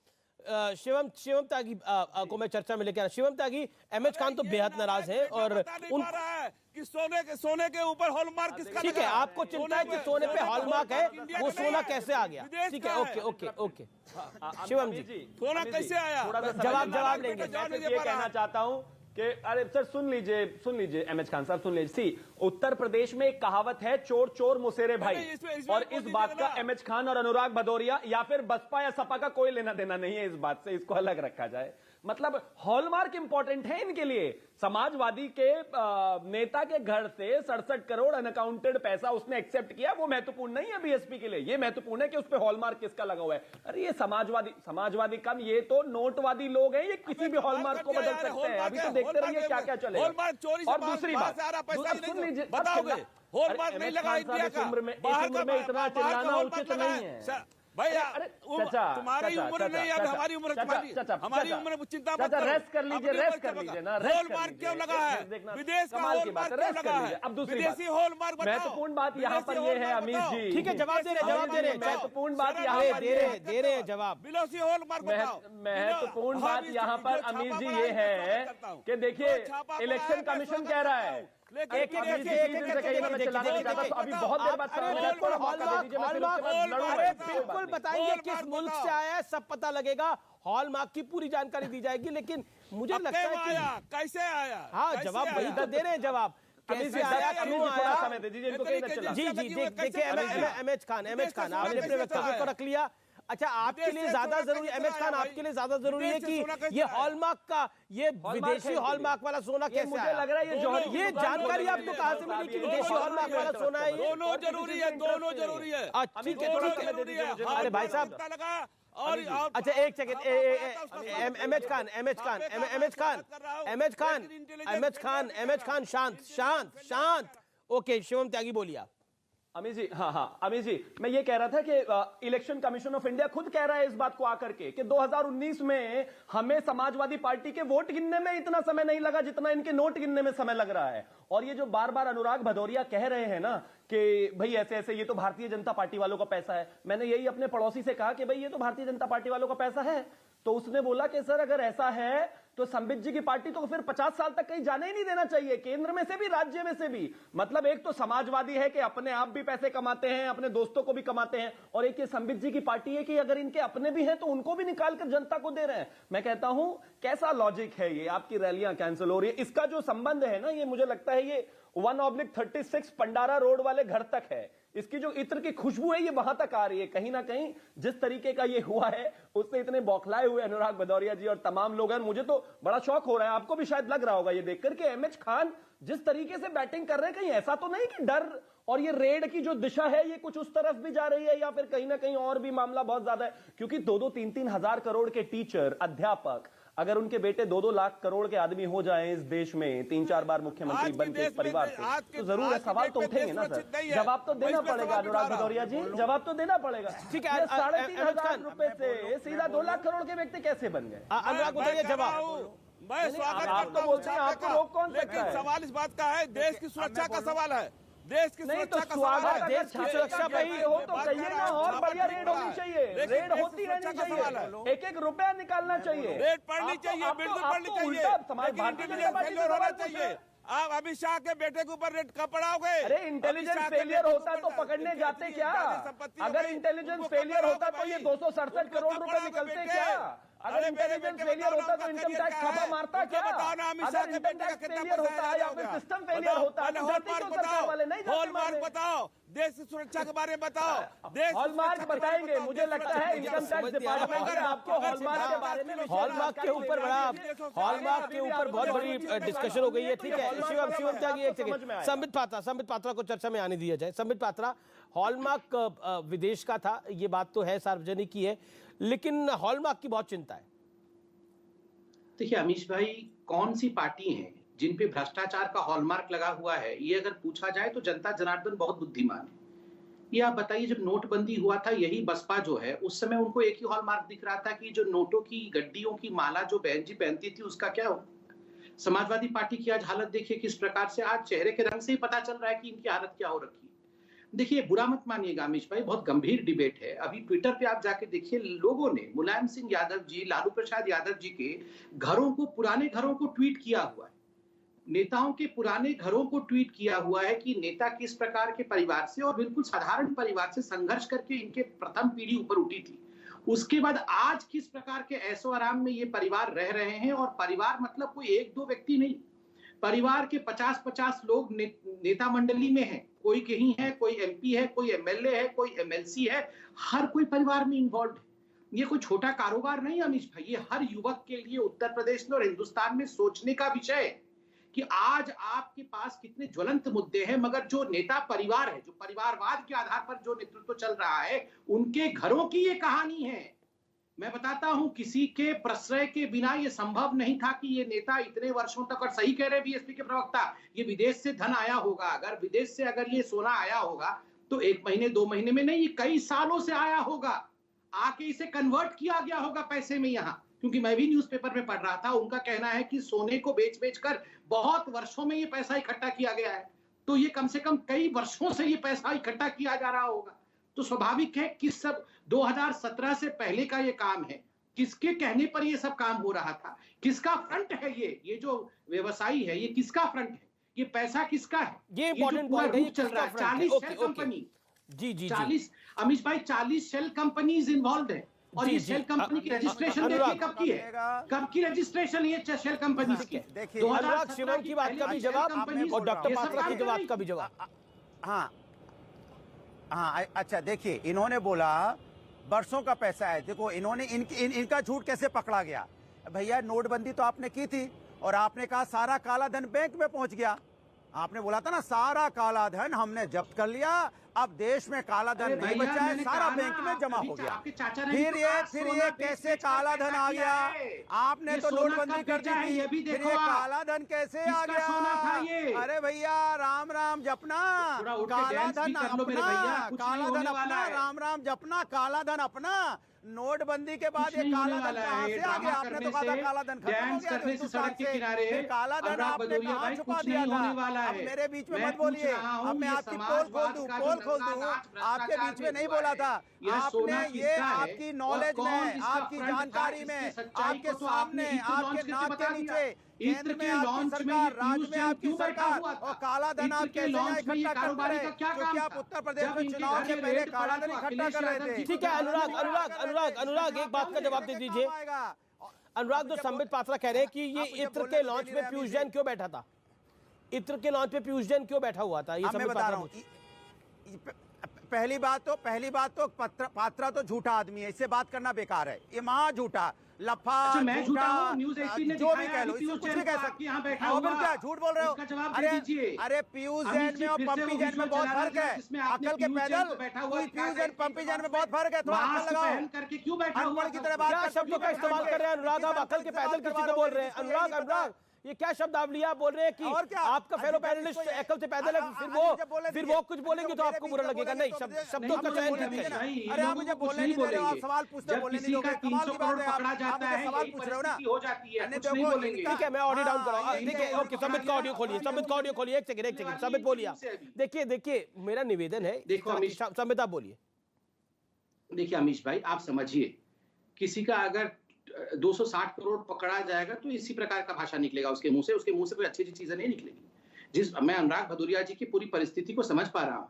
शिवम त्यागी को मैं चर्चा में लेकर आ रहा। शिवम त्यागी, अहमद खान तो बेहद नाराज है और उन कि सोने के ऊपर हॉलमार्क किसका? ठीक है, आपको चिंता है कि सोने पे हॉलमार्क है, वो सोना कैसे आ गया? ठीक है, ओके शिवम जी, सोना कैसे आया? जवाब लेंगे। ये कहना चाहता हूं कि अरे सर सुन लीजिए एमएच खान साहब, सुन लीजिए। उत्तर प्रदेश में एक कहावत है, चोर चोर मुसेरे भाई, और इस बात का एमएच खान और अनुराग भदौरिया या फिर बसपा या सपा का कोई लेना देना नहीं है इस बात से, इसको अलग रखा जाए। मतलब हॉलमार्क इंपॉर्टेंट है इनके लिए। समाजवादी के नेता के घर से 67 करोड़ अनअकाउंटेड पैसा उसने एक्सेप्ट किया, वो महत्वपूर्ण नहीं है बीएसपी के लिए। ये महत्वपूर्ण है कि उस पर हॉलमार्क किसका लगा हुआ है। अरे ये समाजवादी कम, ये तो नोटवादी लोग हैं, ये किसी भी हॉलमार्क को बदल सकते हैं। अभी तो देखते रहिए क्या क्या चलेगा। और दूसरी बात सुन लीजिए, हॉलमार्क नहीं लगा इंडिया का, इस उम्र में इतना चिल्लाना उचित नहीं है भाई। तुम्हारी उम्र नहीं, अब हमारी उम्र, हमारी उम्र चिंता मत करो। रेस्ट कर लीजिए ना। हॉलमार्क क्यों लगा है? विदेश का हॉलमार्क क्यों लगा है? अब दूसरी विदेशी हॉलमार्क बताओ। महत्वपूर्ण बात यहाँ पर ये है अमीश जी, ठीक है, जवाब दे रहे महत्वपूर्ण बात यहाँ दे रहे हैं जवाब। विदेशी हॉलमार्क बताओ। महत्वपूर्ण बात यहाँ पर अमीश जी ये है कि देखिए इलेक्शन कमीशन कह रहा है अभी बहुत देर बाद बिल्कुल बताएंगे किस मुल्क से आया है, सब पता लगेगा, हॉलमार्क की पूरी जानकारी दी जाएगी। लेकिन मुझे लगता है कि कैसे आया, हाँ जवाब वही तो दे रहे हैं, जवाब कैसे आया, क्यों आया। जी देखिए एमएच खान आपने अपने वक्तव्य को रख लिया। अच्छा, आपके लिए ज्यादा जरूरी, एमएच खान आपके लिए ज्यादा जरूरी है कि ये हॉलमार्क का, ये विदेशी हॉलमार्क वाला सोना कैसे आया? लग रहा है ये जानकारी आपको कहां से मिली कि विदेशी हॉलमार्क वाला सोना है? दोनों जरूरी है, दोनों जरूरी है। ठीक है। अरे भाई साहब, और अच्छा एक सेकंड, एमएच खान शांत। ओके शिवम त्यागी बोलिए। अमीश जी, हाँ अमीश जी, मैं ये कह रहा था कि इलेक्शन कमीशन ऑफ इंडिया खुद कह रहा है इस बात को आकर के कि 2019 में हमें समाजवादी पार्टी के वोट गिनने में इतना समय नहीं लगा जितना इनके नोट गिनने में समय लग रहा है। और ये जो बार बार अनुराग भदौरिया कह रहे हैं ना कि भाई ऐसे ये तो भारतीय जनता पार्टी वालों का पैसा है, मैंने यही अपने पड़ोसी से कहा कि भाई ये तो भारतीय जनता पार्टी वालों का पैसा है, तो उसने बोला कि सर अगर ऐसा है तो संबित जी की पार्टी तो फिर 50 साल तक कहीं जाने ही नहीं देना चाहिए, केंद्र में से भी राज्य में से भी। मतलब एक तो समाजवादी है कि अपने आप भी पैसे कमाते हैं, अपने दोस्तों को भी कमाते हैं, और एक ये संबित जी की पार्टी है कि अगर इनके अपने भी हैं तो उनको भी निकाल कर जनता को दे रहे हैं। मैं कहता हूं कैसा लॉजिक है ये, आपकी रैलियां कैंसिल हो रही है, इसका जो संबंध है ना, ये मुझे लगता है ये 1/36 पंडारा रोड वाले घर तक है। इसकी जो इत्र की खुशबू है ये वहां तक आ रही है। कहीं ना कहीं जिस तरीके का ये हुआ है उससे इतने बौखलाए हुए अनुराग भदौरिया जी और तमाम लोग हैं, मुझे तो बड़ा शौक हो रहा है, आपको भी शायद लग रहा होगा ये देखकर कि एमएच खान जिस तरीके से बैटिंग कर रहे हैं, कहीं ऐसा तो नहीं कि डर और ये रेड की जो दिशा है ये कुछ उस तरफ भी जा रही है, या फिर कहीं ना कहीं और भी मामला बहुत ज्यादा है। क्योंकि 2-3 हजार करोड़ के टीचर, अध्यापक, अगर उनके बेटे 2-2 लाख करोड़ के आदमी हो जाएं इस देश में 3-4 बार मुख्यमंत्री बन के परिवार से, तो जरूर है, सवाल तो उठेंगे ना सर, जवाब तो देना पड़ेगा अनुराग भदौरिया जी, जवाब तो देना पड़ेगा। ठीक है, 3,500 रुपए से सीधा 2 लाख करोड़ के व्यक्ति कैसे बन गए? अनुराग भदौरिया जवाब। मैं स्वागत आप तो बोलते हैं आपको रोक कौन सकता है? सवाल इस बात का है, देश की सुरक्षा का सवाल है, देश की नहीं तो सुरक्षा का सवाल है। देश की सुरक्षा भाई हो तो कहिए ना, और बढ़िया रेड होनी चाहिए, रेड होती रहनी चाहिए, एक रुपया निकालना चाहिए, रेड पड़नी चाहिए, बिल्कुल पड़नी चाहिए, होना चाहिए। आप अमित शाह के बेटे के ऊपर रेड कब पड़ाओगे? अरे इंटेलिजेंस फेलियर होता तो पकड़ने जाते क्या? अगर इंटेलिजेंस फेलियर होता तो ये 267 करोड़ रुपए निकलते क्या? अगर इंटेलिजेंस फेलियर होता तो इनकम टैक्स छापा मारता क्या? अगर इनकम टैक्स फेलियर होता या फिर सिस्टम फेलियर होता तो जाते क्यों सरकार वाले नहीं जाते? हॉलमार्क बताओ, देश की सुरक्षा के बारे में बताओ। हॉलमार्क बताएंगे, मुझे लगता है इनकम टैक्स डिपार्टमेंट आपको हॉलमार्क के बारे में, हॉलमार्क के ऊपर बहुत बड़ी डिस्कशन हो गई है। ठीक है, शिवम त्यागी एक सेकंड, संबित पात्रा को चर्चा में आने दिया जाए। संबित पात्रा, हॉलमार्क विदेश का था, ये बात तो है, सार्वजनिक की है, लेकिन हॉलमार्क की बहुत चिंता है। देखिए अमीश भाई, कौन सी पार्टी है जिन पे भ्रष्टाचार का हॉलमार्क लगा हुआ है, ये अगर पूछा जाए तो जनता जनार्दन बहुत बुद्धिमान है। ये आप बताइए, जब नोटबंदी हुआ था, यही बसपा जो है, उस समय उनको एक ही हॉलमार्क दिख रहा था कि जो नोटों की गड्डियों की माला जो बहन जी पहनती थी उसका क्या हो। समाजवादी पार्टी की आज हालत देखिए किस प्रकार से, आज चेहरे के रंग से ही पता चल रहा है कि इनकी हालत क्या हो रखी है। देखिए, बुरा मत मानिएगा अमीश भाई, बहुत गंभीर डिबेट है। अभी ट्विटर पे आप जाके देखिए, लोगों ने मुलायम सिंह यादव जी, लालू प्रसाद यादव जी के घरों को, पुराने घरों को ट्वीट किया हुआ है। नेताओं के पुराने घरों को ट्वीट किया हुआ है कि नेता किस प्रकार के परिवार से और बिल्कुल साधारण परिवार से संघर्ष करके इनके प्रथम पीढ़ी ऊपर उठी थी। उसके बाद आज किस प्रकार के ऐशो आराम में ये परिवार रह रहे हैं, और परिवार मतलब कोई एक दो व्यक्ति नहीं, परिवार के 50-50 लोग नेता मंडली में हैं। कोई कहीं है, कोई एमपी है, कोई एमएलए है, कोई एमएलसी है, हर कोई परिवार में इन्वॉल्व है। ये कोई छोटा कारोबार नहीं अमीश भाई, ये हर युवक के लिए उत्तर प्रदेश में और हिंदुस्तान में सोचने का विषय है कि आज आपके पास कितने ज्वलंत मुद्दे हैं, मगर जो नेता परिवार है, जो परिवारवाद के आधार पर जो नेतृत्व चल रहा है, उनके घरों की ये कहानी है। मैं बताता हूं, किसी के प्रश्रय के बिना ये संभव नहीं था कि ये नेता इतने वर्षों तक, और सही कह रहे बीएसपी के प्रवक्ता, ये विदेश से धन आया होगा। अगर विदेश से अगर ये सोना आया होगा तो 1 महीने 2 महीने में नहीं, कई सालों से आया होगा। आके इसे कन्वर्ट किया गया होगा पैसे में यहाँ, क्योंकि मैं भी न्यूज़पेपर में पढ़ रहा था, उनका कहना है कि सोने को बेच बेच कर बहुत वर्षों में ये पैसा इकट्ठा किया गया है। तो ये कम से कम कई वर्षों से ये पैसा इकट्ठा किया जा रहा होगा। तो स्वाभाविक है कि सब 2017 से पहले का ये काम है। किसके कहने पर ये सब काम हो रहा था? किसका फ्रंट है ये जो व्यवसायी है, ये किसका फ्रंट है? ये पैसा किसका है? ये इंपॉर्टेंट पॉइंट है, ये चल रहा है। 40 शेल कंपनी, जी 40 अमीश भाई, 40 शेल कंपनीज इन्वॉल्व है। और ये शेल कंपनी की रजिस्ट्रेशन देखिए कब की है, कब की रजिस्ट्रेशन ये शेल कंपनी की है। देखिए, अनुराग शिवम की बात का भी जवाब और डॉक्टर पात्रा की जवाब का भी जवाब। हाँ, अच्छा देखिए, इन्होंने बोला बरसों का पैसा है। देखो, इन्होंने इनका झूठ कैसे पकड़ा गया। भैया, नोटबंदी तो आपने की थी और आपने कहा सारा काला धन बैंक में पहुंच गया। आपने बोला था ना, सारा काला धन हमने जब्त कर लिया, अब देश में काला धन नहीं बचा है, सारा बैंक में जमा हो गया। फिर ये कैसे काला धन आ गया? आपने तो नोटबंदी कर दी थी, फिर ये काला धन कैसे आ गया? अरे भैया, राम राम जपना, काला धन अपना, काला धन अपना, राम राम जपना, काला धन अपना। नोटबंदी के बाद ये काला धन कहां से आ गया? आपने तो कहा काला धन खत्म हो गया, सड़क के किनारे काला धन आपने कहां छुपा दिया था? अब मेरे बीच में मत बोलिए, अब मैं आपकी पोल खोल दूं, आपके बीच में नहीं बोला था। आपने ये आपकी नॉलेज में, आपकी जानकारी में, आपके सामने, आपके नाक के नीचे, केंद्र में आपकी सरकार, राज्य में आपकी सरकार, और काला धन आप कैसे इकट्ठा करते रहे? क्योंकि आप उत्तर प्रदेश में चुनाव से पहले काला धन इकट्ठा कर रहे थे। ठीक है अनुराग, एक बात का जवाब दे दीजिए। अनुराग, जो संबित पात्रा कह रहे हैं कि ये इत्र के लॉन्च में पीयूष जैन क्यों बैठा था? इत्र के लॉन्च पे पीयूष जैन क्यों बैठा हुआ था? ये मैं बता रहा हूँ। पहली बात तो पात्रा तो झूठा आदमी है, इससे बात करना बेकार है। ये महा झूठा, लफा, मैं झूठा हूं, न्यूज़ 18 ने जो भी कह लो, कुछ भी कह सकते हैं। क्या झूठ बोल रहे हो? अरे पीयूष जैन में और पंपी जैन में बहुत फर्क है। अकल के पैदल, पीयूष जैन पंपी जैन में बहुत फर्क है। थोड़ा अकल लगाओ करके क्यों बैठा हुआ? की तरह बात, शब्दों का इस्तेमाल कर रहे हैं अनुराग। आप अकल के पैदल किसी को बोल रहे हैं? अनुराग, ये क्या शब्द आप लिया? बोल रहे हैं कि आपका फेलो पैनलिस्ट अकल से पैदल है, फिर वो कुछ बोलेंगे तो आपको बुरा लगेगा। नहीं, शब्दों का चयन कीजिए। अरे आप मुझे बोलने नहीं दे रहे हो, आप सवाल पूछते बोलने नहीं दोगे। कमाल की बात है, आप सवाल पूछ रहे हो ना। ठीक है, मैं ऑडियो डाउन कर रहा हूं। देखिए, ओके, संबित का ऑडियो खोलिए। एक सेकंड, संबित बोलिए। देखिए, मेरा निवेदन है, संबित आप बोलिए। देखिए अमीश भाई, आप समझिए, किसी का अगर 260 करोड़ पकड़ा जाएगा तो इसी प्रकार का भाषा निकलेगा उसके मुंह से कोई अच्छी चीजें नहीं निकलेगी। मैं अनुराग भदौरिया जी की पूरी परिस्थिति को समझ पा रहा हूँ।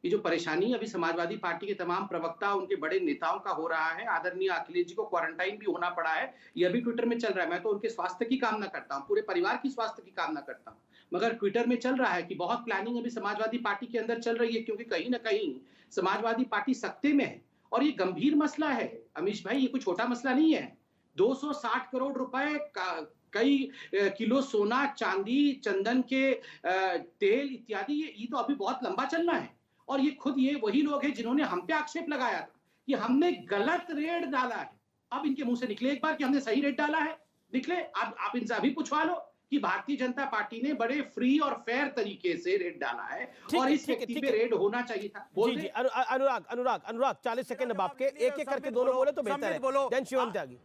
ये जो परेशानी अभी समाजवादी पार्टी के तमाम प्रवक्ता, उनके बड़े नेताओं का हो रहा है, आदरणीय अखिलेश जी को क्वारंटाइन भी होना पड़ा है, यह भी ट्विटर में चल रहा है। मैं तो उनके स्वास्थ्य की कामना करता हूँ, पूरे परिवार की स्वास्थ्य की कामना करता हूँ, मगर ट्विटर में चल रहा है कि बहुत प्लानिंग अभी समाजवादी पार्टी के अंदर चल रही है, क्योंकि कहीं ना कहीं समाजवादी पार्टी सत्ते में है। और ये गंभीर मसला है अमीश भाई, ये कोई छोटा मसला नहीं है। 260 करोड़ रुपए, कई किलो सोना, चांदी, चंदन के तेल इत्यादि, ये तो अभी बहुत लंबा चलना है। और ये खुद ये वही लोग हैं जिन्होंने हम पे आक्षेप लगाया था कि हमने गलत रेट डाला है। अब इनके मुंह से निकले एक बार कि हमने सही रेट डाला है, निकले। अब आप इनसे अभी पूछवा लो कि भारतीय जनता पार्टी ने बड़े फ्री और फेयर तरीके से रेट डाला है और इस व्यक्ति पे रेट होना चाहिए था। जी, अनुराग 40 सेकंड अब आपके, एक करके दोनों बोले तो बेहतर है। बोलो, शिवम त्यागी।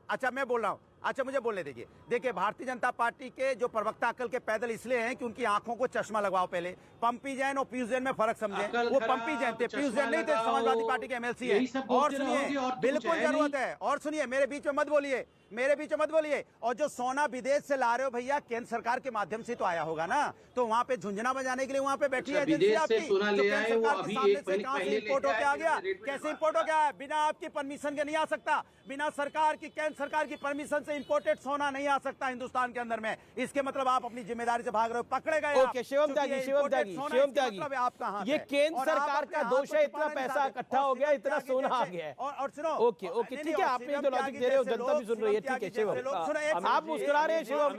अच्छा, मैं बोल रहा हूँ, अच्छा मुझे बोलने दीजिए। देखिए भारतीय जनता पार्टी के जो प्रवक्ता अक्ल के पैदल इसलिए हैं कि उनकी आंखों को चश्मा लगवाओ। पहले पंपी जैन और पीयूष जैन में फर्क समझे। वो पंपी जैन थे, पीयूष जैन नहीं थे, समाजवादी पार्टी के एमएलसी है। और सुनिए, बिल्कुल जरूरत है। और सुनिए, मेरे बीच में मत बोलिए, मेरे बीच में मत बोलिए। और जो सोना विदेश से ला रहे हो भैया, केंद्र सरकार के माध्यम से तो आया होगा ना, तो वहां पे झुंझुना बजाने के लिए वहां पे बैठी है एजेंसी आपकी, जो केंद्र सरकार के सामने से कहां से इंपोर्ट होके आ गया, कैसे इंपोर्ट हो गया है? बिना आपकी परमिशन के नहीं आ सकता, बिना सरकार की, केंद्र सरकार की परमिशन से इंपोर्टेड सोना नहीं आ सकता हिंदुस्तान के अंदर में। इसके मतलब आप अपनी जिम्मेदारी से भाग रहे हो, पकड़े गए। ओके, शिवम त्यागी, आप कहां? ये केंद्र सरकार का दोष है, इतना पैसा इकट्ठा हो गया, इतना सोना आ गया है। और सुनो, ओके ओके, ठीक है, आपने जो लॉजिक दे रहे हो जनता भी सुन रही है, ठीक है शिवम, आप मुस्कुरा रहे हैं शिवम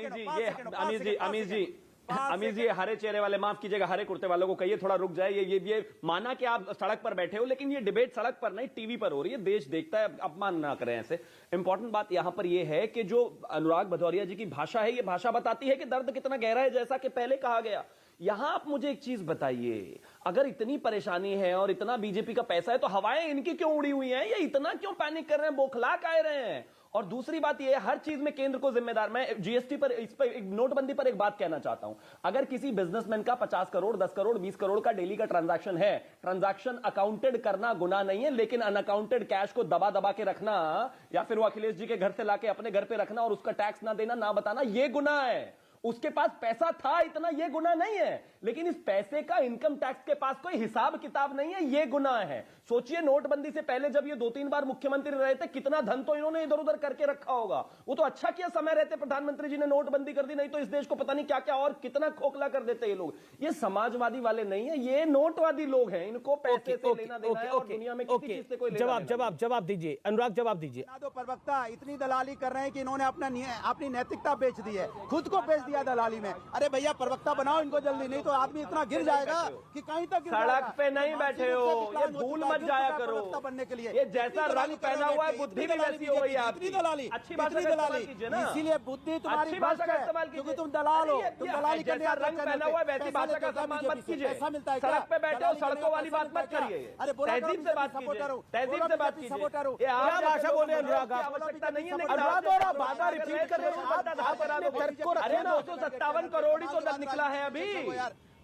जी। अमीर जी, हरे चेहरे वाले, माफ कीजिएगा, हरे कुर्ते वालों को कहिए थोड़ा रुक जाए। ये माना कि आप सड़क पर बैठे हो, लेकिन ये डिबेट सड़क पर नहीं टीवी पर हो रही है, देश देखता है, अपमान ना करें ऐसे। इंपॉर्टेंट बात यहां पर यह है कि जो अनुराग भदौरिया जी की भाषा है, ये भाषा बताती है कि दर्द कितना गहरा है, जैसा कि पहले कहा गया। यहां आप मुझे एक चीज बताइए, अगर इतनी परेशानी है और इतना बीजेपी का पैसा है, तो हवाएं इनकी क्यों उड़ी हुई हैं? ये इतना क्यों पैनिक कर रहे हैं, बौखला कह रहे हैं? और दूसरी बात यह है, हर चीज में केंद्र को जिम्मेदार। मैं जीएसटी पर, इस पर, नोटबंदी पर एक बात कहना चाहता हूं। अगर किसी बिजनेसमैन का 50 करोड़, 10 करोड़, 20 करोड़ का डेली का ट्रांजैक्शन है, ट्रांजैक्शन अकाउंटेड करना गुनाह नहीं है, लेकिन अनअकाउंटेड कैश को दबा दबा के रखना, या फिर वो अखिलेश जी के घर से लाके अपने घर पे रखना और उसका टैक्स ना देना, ना बताना, यह गुनाह है। उसके पास पैसा था इतना, यह गुनाह नहीं है, लेकिन इस पैसे का इनकम टैक्स के पास कोई हिसाब किताब नहीं है, यह गुनाह है। सोचिए, नोटबंदी से पहले जब ये 2-3 बार मुख्यमंत्री रहे थे, कितना धन तो इन्होंने इधर उधर करके रखा होगा। वो तो अच्छा किया समय रहते प्रधानमंत्री जी ने नोटबंदी कर दी, नहीं तो इस देश को पता नहीं क्या क्या और कितना खोखला कर देते ये लोग। ये समाजवादी वाले नहीं है, ये नोटवादी लोग हैं, इनको पैसे से लेना देना है और दुनिया में किसी चीज से कोई लेना देना नहीं। जवाब दीजिए अनुराग, जवाब दीजिए। दो प्रवक्ता इतनी दलाली कर रहे हैं कि इन्होंने अपनी नैतिकता बेच दी है, खुद को बेच दिया दलाली में। अरे भैया प्रवक्ता बनाओ इनको जल्दी, नहीं तो आदमी इतना गिर जाएगा कि कहीं तक सड़क पे नहीं बैठे हो, ये भूल मत जाया करो बनने के लिए। ये जैसा रंग पहना हुआ है, बुद्धि भी वैसी हो गई है आपकी। दलाली, अच्छी भाषा का इस्तेमाल कीजिए ना, इसीलिए बुद्धि तुम्हारी भाषा का इस्तेमाल कीजिए, क्योंकि तुम दलाल हो, तुम दलाली करने जैसा रंग पहना हुआ है वैसी भाषा का इस्तेमाल मत कीजिए। सड़क पे बैठे हो, सड़कों वाली बात मत करिए, तहजीब से बात कीजिए, तहजीब से बात कीजिए। क्या भाषा बोले अनुराग? आवश्यकता नहीं है, अनुराग और आप बाधा रिपीट कर रहे हो। अरे 257 करोड़ ही तो निकला है अभी,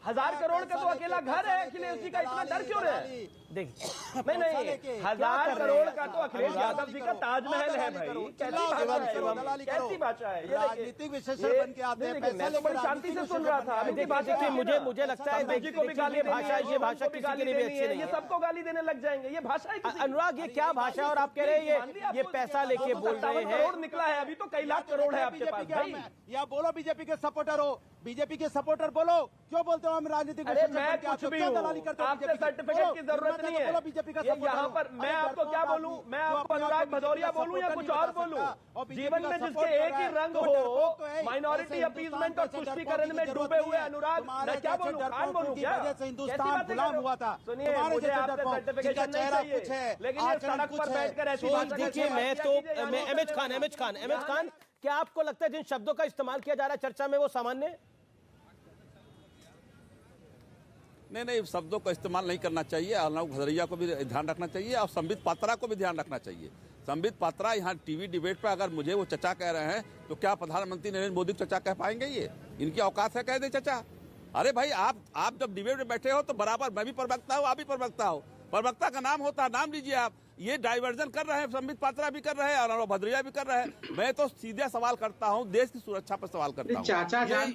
1000 करोड़ का तो अकेला घर है अखिलेश जी का, इतना डर क्यों रहे? नहीं, 1000 करोड़ का तो अखिलेश यादव जी का ताजमहल है भाई। कैसी भाषा है? राजनीतिक विशेषज्ञ बन के आते हैं, मैं तो बड़ी शांति से सुन रहा था। मुझे लगता है जी को भी गाली भाषा, ये भाषा किसी के लिए भी अच्छी नहीं है, ये सबको गाली देने लग जाएंगे, ये भाषा है। अनुराग, ये क्या भाषा है? और आप कह रहे हैं ये पैसा लेके बोल रहे हैं। करोड़ निकला है अभी, तो कई लाख करोड़ है आपके पास भाई। या बोलो बीजेपी के सपोर्टर हो, बीजेपी के सपोर्टर बोलो, क्यों बोलते हो हम राजनीतिक? अरे मैं कुछ भी हूँ, आपसे सर्टिफिकेट की जरूरत नहीं है। बीजेपी का यहाँ पर मैं आपको क्या बोलूं? मैं आपको अनुराग भदौरिया बोलूं या कुछ और बोलूं? जीवन में जिसके एक ही रंग हो, माइनॉरिटी अपीजमेंट और तुष्टीकरण में डूबे हुए अनुराग, मैं क्या बोलूं? खान बोलूं क्या? हिंदुस्तान गुलाम हुआ था। सुनिए, मुझे आपसे सर्टिफिकेशन नहीं चाहिए, लेकिन ये सड़क पर बैठकर ऐसी बात देखिए, मैं एमएच खान, क्या आपको लगता है जिन शब्दों का इस्तेमाल किया जा रहा है चर्चा में वो सामान्य? नहीं, शब्दों का इस्तेमाल नहीं करना चाहिए। अनुराग भदौरिया को भी ध्यान रखना चाहिए और संबित पात्रा को भी ध्यान रखना चाहिए। संबित पात्रा यहाँ टीवी डिबेट पर अगर मुझे वो चचा कह रहे हैं, तो क्या प्रधानमंत्री नरेंद्र मोदी को चचा कह पाएंगे? ये इनकी औकात है कह दे चचा? अरे भाई, आप जब डिबेट में बैठे हो तो बराबर मैं भी प्रवक्ता हूँ, आप भी प्रवक्ता हो, प्रवक्ता का नाम होता है, नाम लीजिए आप। ये डाइवर्जन कर रहे हैं, संबित पात्रा भी कर रहे हैं और अनुराग भदौरिया भी कर रहे हैं। मैं तो सीधे सवाल करता हूँ, देश की सुरक्षा पर सवाल करता हूँ।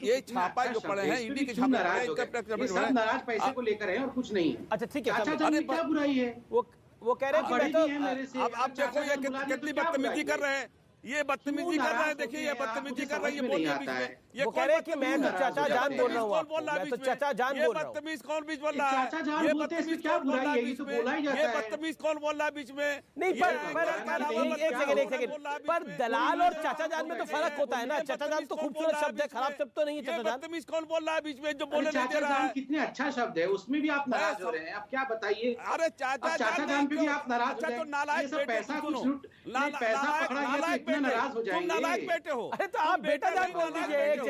ये छापा जो पड़े हैं, ईडी के छापे नाराज पैसे को लेकर है और कुछ नहीं है। अच्छा ठीक है, क्या बुराई है? वो कह रहे हैं कि अब देखो ये कितनी बदतमीजी कर रहे हैं, ये बदतमीजी कर रहे हैं। देखिए ये बदतमीजी कर रही है, बोलिए बीच में। ये कह रहे हैं कि मैं तो चाचा जान बोल रहा हूँ, मैं तो चाचा जान बोल रहा हूँ। बदतमीज कौन बीच बोल रहा है? ये बदतमीज कौन बोल रहा है बीच में? ये बदतमीज कौन बोल रहा है बीच में? नहीं, एक सेकंड, पर दलाल और चाचा जान में तो फर्क होता है ना। चाचा जान तो खूबसूरत शब्द है, खराब शब्द तो नहीं है। चाचा जान बदतमीज कौन बोल रहा है बीच में जो बोलने नहीं दे रहा है? कितने अच्छा शब्द है, उसमें भी आप नाराज हो रहे हैं। आप क्या बताइए? अरे चाचा जान पे भी आप नाराज हो रहे हैं। तो नालायक पैसा पकड़ा गया, नाराज हो तुम जाएंगे। नालायक बेटे हो। अरे तो आप बेटा जान बोल दीजिए। एक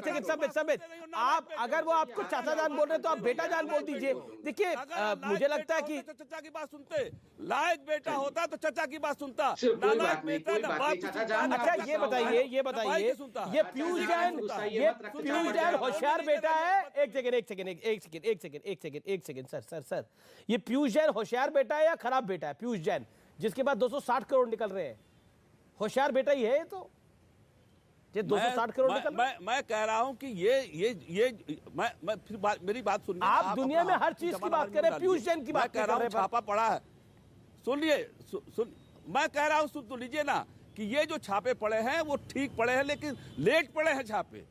सेकंड समित आप अगर वो आपको चाचा जान बोल रहे हैं तो आप बेटा जान बोल दीजिए। देखिए मुझे लगता है कि चचा की बात सुनते, लायक बेटा होता तो चचा की बात सुनता, नालायक बेटा ना बाप। अच्छा ये बताइए ये पीयूष जैन होशियार बेटा है। एक सेकंड सर ये पीयूष जैन होशियार बेटा है या खराब बेटा है? पीयूष जैन जिसके बाद 260 करोड़ निकल रहे हैं, होशियार बेटा ही है? तो ये 260 करोड़ निकल रहे हैं। मैं कह रहा हूं कि मैं फिर मेरी बात सुनिए। आप दुनिया में हर चीज की बात कर रहे हैं, पीयूष जैन की बात कर रहे हैं। छापा पड़ा है, सुनिए मैं कह रहा हूं सुन तो लीजिए ना कि ये जो छापे पड़े हैं वो ठीक पड़े हैं, लेकिन लेट पड़े हैं छापे।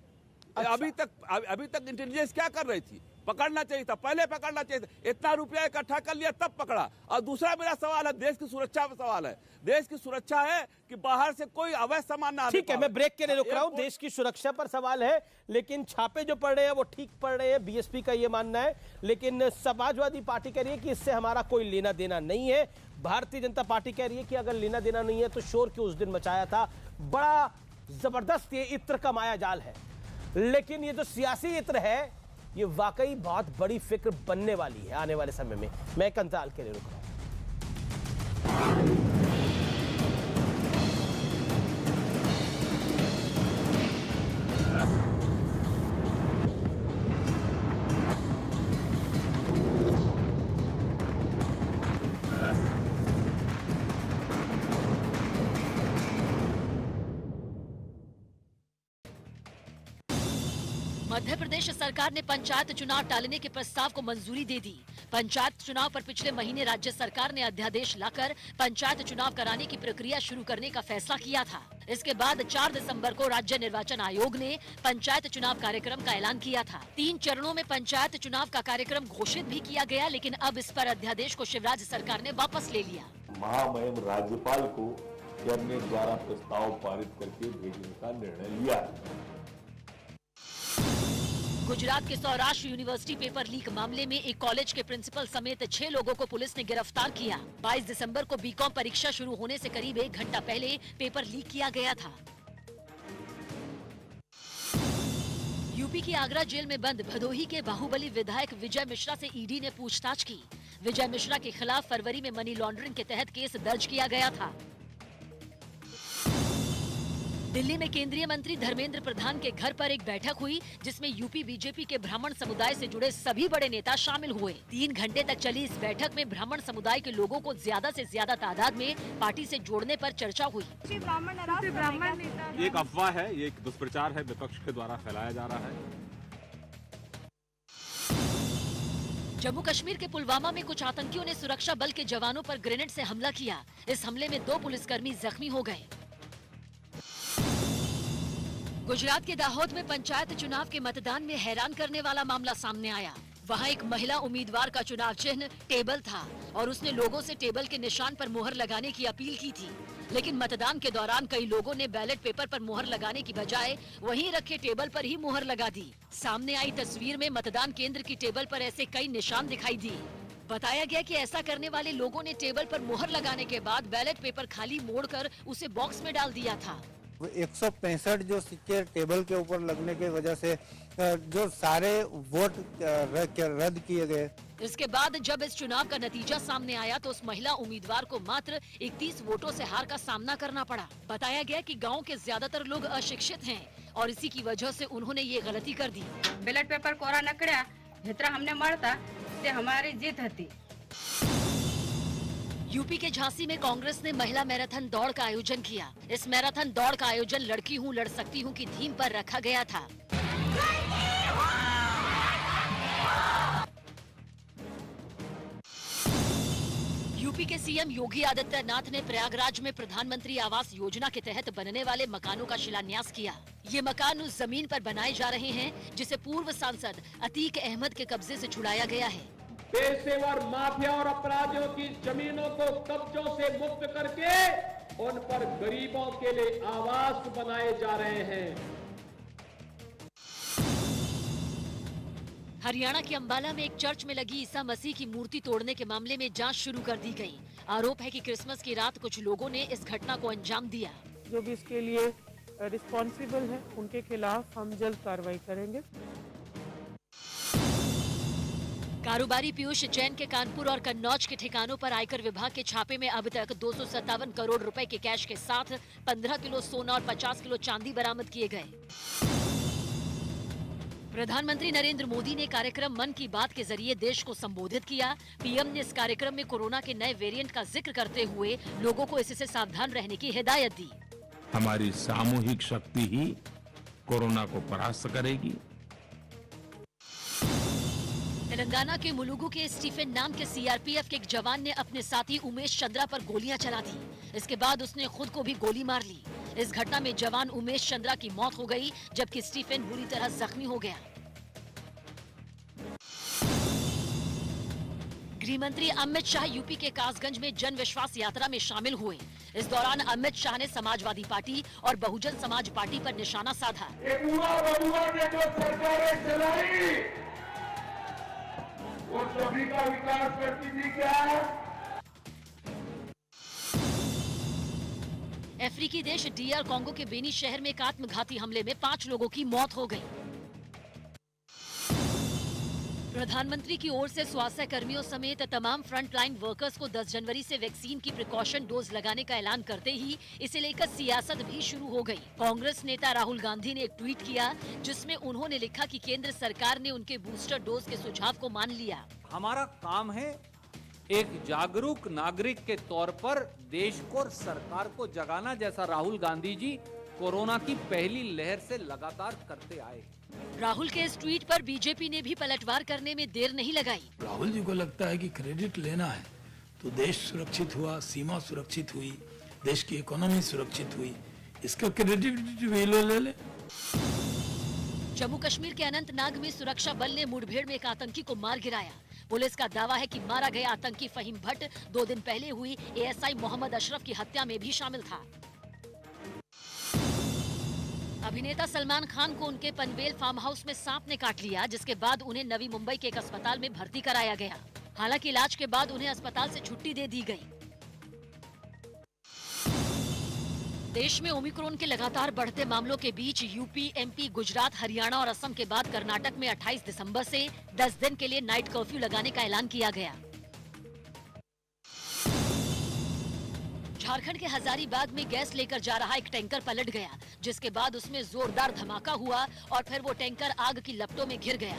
अच्छा। अभी तक इंटेलिजेंस क्या कर रही थी? पकड़ना चाहिए था, पहले पकड़ना चाहिए था। इतना रुपया इकट्ठा कर लिया तब पकड़ा। और दूसरा मेरा सवाल है, देश की सुरक्षा का सवाल है। देश की सुरक्षा है कि बाहर से कोई अवैध सामान ना। ठीक है, मैं ब्रेक के लिए रुक रहा हूं। देश की सुरक्षा पर सवाल है, लेकिन छापे जो पड़ रहे हैं वो ठीक पड़ रहे हैं, बीएसपी का ये मानना है। लेकिन समाजवादी पार्टी कह रही है कि इससे हमारा कोई लेना देना नहीं है। भारतीय जनता पार्टी कह रही है कि अगर लेना देना नहीं है तो शोर क्यों उस दिन मचाया था। बड़ा जबरदस्त ये इत्र का माया जाल है। लेकिन ये जो सियासी इत्र है ये वाकई बहुत बड़ी फिक्र बनने वाली है आने वाले समय में। मैं एक अंतराल के लिए रुक रहा हूं। मध्य प्रदेश सरकार ने पंचायत चुनाव टालने के प्रस्ताव को मंजूरी दे दी। पंचायत चुनाव पर पिछले महीने राज्य सरकार ने अध्यादेश लाकर पंचायत चुनाव कराने की प्रक्रिया शुरू करने का फैसला किया था। इसके बाद 4 दिसंबर को राज्य निर्वाचन आयोग ने पंचायत चुनाव कार्यक्रम का ऐलान किया था। 3 चरणों में पंचायत चुनाव का कार्यक्रम घोषित भी किया गया, लेकिन अब इस पर अध्यादेश को शिवराज सरकार ने वापस ले लिया। महामहिम राज्यपाल को कैबिनेट द्वारा प्रस्ताव पारित करके भेजने का निर्णय लिया। गुजरात के सौराष्ट्र यूनिवर्सिटी पेपर लीक मामले में एक कॉलेज के प्रिंसिपल समेत 6 लोगों को पुलिस ने गिरफ्तार किया। 22 दिसंबर को बीकॉम परीक्षा शुरू होने से करीब 1 घंटा पहले पेपर लीक किया गया था। यूपी की आगरा जेल में बंद भदोही के बाहुबली विधायक विजय मिश्रा से ईडी ने पूछताछ की। विजय मिश्रा के खिलाफ फरवरी में मनी लॉन्ड्रिंग के तहत केस दर्ज किया गया था। दिल्ली में केंद्रीय मंत्री धर्मेंद्र प्रधान के घर पर एक बैठक हुई, जिसमें यूपी बीजेपी के ब्राह्मण समुदाय से जुड़े सभी बड़े नेता शामिल हुए। 3 घंटे तक चली इस बैठक में ब्राह्मण समुदाय के लोगों को ज्यादा से ज्यादा तादाद में पार्टी से जोड़ने पर चर्चा हुई। एक अफवाह है, ये एक दुष्प्रचार है, विपक्ष के द्वारा फैलाया जा रहा है। जम्मू कश्मीर के पुलवामा में कुछ आतंकियों ने सुरक्षा बल के जवानों पर ग्रेनेड से हमला किया। इस हमले में 2 पुलिसकर्मी जख्मी हो गए। गुजरात के दाहोद में पंचायत चुनाव के मतदान में हैरान करने वाला मामला सामने आया। वहां एक महिला उम्मीदवार का चुनाव चिन्ह टेबल था और उसने लोगों से टेबल के निशान पर मुहर लगाने की अपील की थी। लेकिन मतदान के दौरान कई लोगों ने बैलेट पेपर पर मुहर लगाने की बजाय वहीं रखे टेबल पर ही मुहर लगा दी। सामने आई तस्वीर में मतदान केंद्र की टेबल पर ऐसे कई निशान दिखाई दिए। बताया गया कि ऐसा करने वाले लोगों ने टेबल पर मुहर लगाने के बाद बैलेट पेपर खाली मोड़कर उसे बॉक्स में डाल दिया था। 165 जो सिक्के टेबल के ऊपर लगने की वजह से जो सारे वोट रद्द किए गए। इसके बाद जब इस चुनाव का नतीजा सामने आया तो उस महिला उम्मीदवार को मात्र 31 वोटों से हार का सामना करना पड़ा। बताया गया कि गांव के ज्यादातर लोग अशिक्षित हैं और इसी की वजह से उन्होंने ये गलती कर दी। बैलेट पेपर कोरा नकड़ा जितना हमने मारता से हमारी जीत थी। यूपी के झांसी में कांग्रेस ने महिला मैराथन दौड़ का आयोजन किया। इस मैराथन दौड़ का आयोजन लड़की हूँ लड़ सकती हूँ की थीम पर रखा गया था। यूपी के सीएम योगी आदित्यनाथ ने प्रयागराज में प्रधानमंत्री आवास योजना के तहत बनने वाले मकानों का शिलान्यास किया। ये मकान उस जमीन पर बनाए जा रहे हैं जिसे पूर्व सांसद अतीक अहमद के कब्जे से छुड़ाया गया है। पेशेवर माफिया और अपराधियों की जमीनों को कब्जों से मुक्त करके उन पर गरीबों के लिए आवास बनाए जा रहे हैं। हरियाणा के अंबाला में एक चर्च में लगी ईसा मसीह की मूर्ति तोड़ने के मामले में जांच शुरू कर दी गई। आरोप है कि क्रिसमस की रात कुछ लोगों ने इस घटना को अंजाम दिया। जो भी इसके लिए रिस्पॉन्सिबल है उनके खिलाफ हम जल्द कार्रवाई करेंगे। कारोबारी पीयूष जैन के कानपुर और कन्नौज के ठिकानों पर आयकर विभाग के छापे में अब तक 257 करोड़ रुपए के कैश के साथ 15 किलो सोना और 50 किलो चांदी बरामद किए गए। प्रधानमंत्री नरेंद्र मोदी ने कार्यक्रम मन की बात के जरिए देश को संबोधित किया। पीएम ने इस कार्यक्रम में कोरोना के नए वेरिएंट का जिक्र करते हुए लोगों को इससे सावधान रहने की हिदायत दी। हमारी सामूहिक शक्ति ही कोरोना को परास्त करेगी। तेलंगाना के मुलुगु के स्टीफन नाम के सीआरपीएफ के एक जवान ने अपने साथी उमेश चंद्रा पर गोलियां चला दी। इसके बाद उसने खुद को भी गोली मार ली। इस घटना में जवान उमेश चंद्रा की मौत हो गई, जबकि स्टीफन बुरी तरह जख्मी हो गया। गृह मंत्री अमित शाह यूपी के कासगंज में जन विश्वास यात्रा में शामिल हुए। इस दौरान अमित शाह ने समाजवादी पार्टी और बहुजन समाज पार्टी पर निशाना साधा। वो सभी का विकास करती थी क्या? अफ्रीकी देश डीआर कांगो के बेनी शहर में एक आत्मघाती हमले में 5 लोगों की मौत हो गई। प्रधानमंत्री की ओर से स्वास्थ्य कर्मियों समेत तमाम फ्रंटलाइन वर्कर्स को 10 जनवरी से वैक्सीन की प्रिकॉशन डोज लगाने का ऐलान करते ही इसे लेकर सियासत भी शुरू हो गई। कांग्रेस नेता राहुल गांधी ने एक ट्वीट किया, जिसमें उन्होंने लिखा कि केंद्र सरकार ने उनके बूस्टर डोज के सुझाव को मान लिया। हमारा काम है एक जागरूक नागरिक के तौर पर देश को और सरकार को जगाना, जैसा राहुल गांधी जी कोरोना की पहली लहर से लगातार करते आए। राहुल के इस ट्वीट पर बीजेपी ने भी पलटवार करने में देर नहीं लगाई। राहुल जी को लगता है कि क्रेडिट लेना है तो देश सुरक्षित हुआ, सीमा सुरक्षित हुई, देश की इकोनॉमी सुरक्षित हुई, इसका क्रेडिट भी ले ले। जम्मू कश्मीर के अनंतनाग में सुरक्षा बल ने मुठभेड़ में एक आतंकी को मार गिराया। पुलिस का दावा है कि मारा गया आतंकी फहीम भट्ट 2 दिन पहले हुई एएसआई मोहम्मद अशरफ की हत्या में भी शामिल था। अभिनेता सलमान खान को उनके पनवेल फार्म हाउस में सांप ने काट लिया, जिसके बाद उन्हें नवी मुंबई के एक अस्पताल में भर्ती कराया गया। हालांकि इलाज के बाद उन्हें अस्पताल से छुट्टी दे दी गई। देश में ओमिक्रॉन के लगातार बढ़ते मामलों के बीच यूपी, एमपी, गुजरात, हरियाणा और असम के बाद कर्नाटक में 28 दिसंबर से 10 दिन के लिए नाइट कर्फ्यू लगाने का ऐलान किया गया। झारखंड के हजारीबाग में गैस लेकर जा रहा एक टैंकर पलट गया, जिसके बाद उसमें जोरदार धमाका हुआ और फिर वो टैंकर आग की लपटों में घिर गया।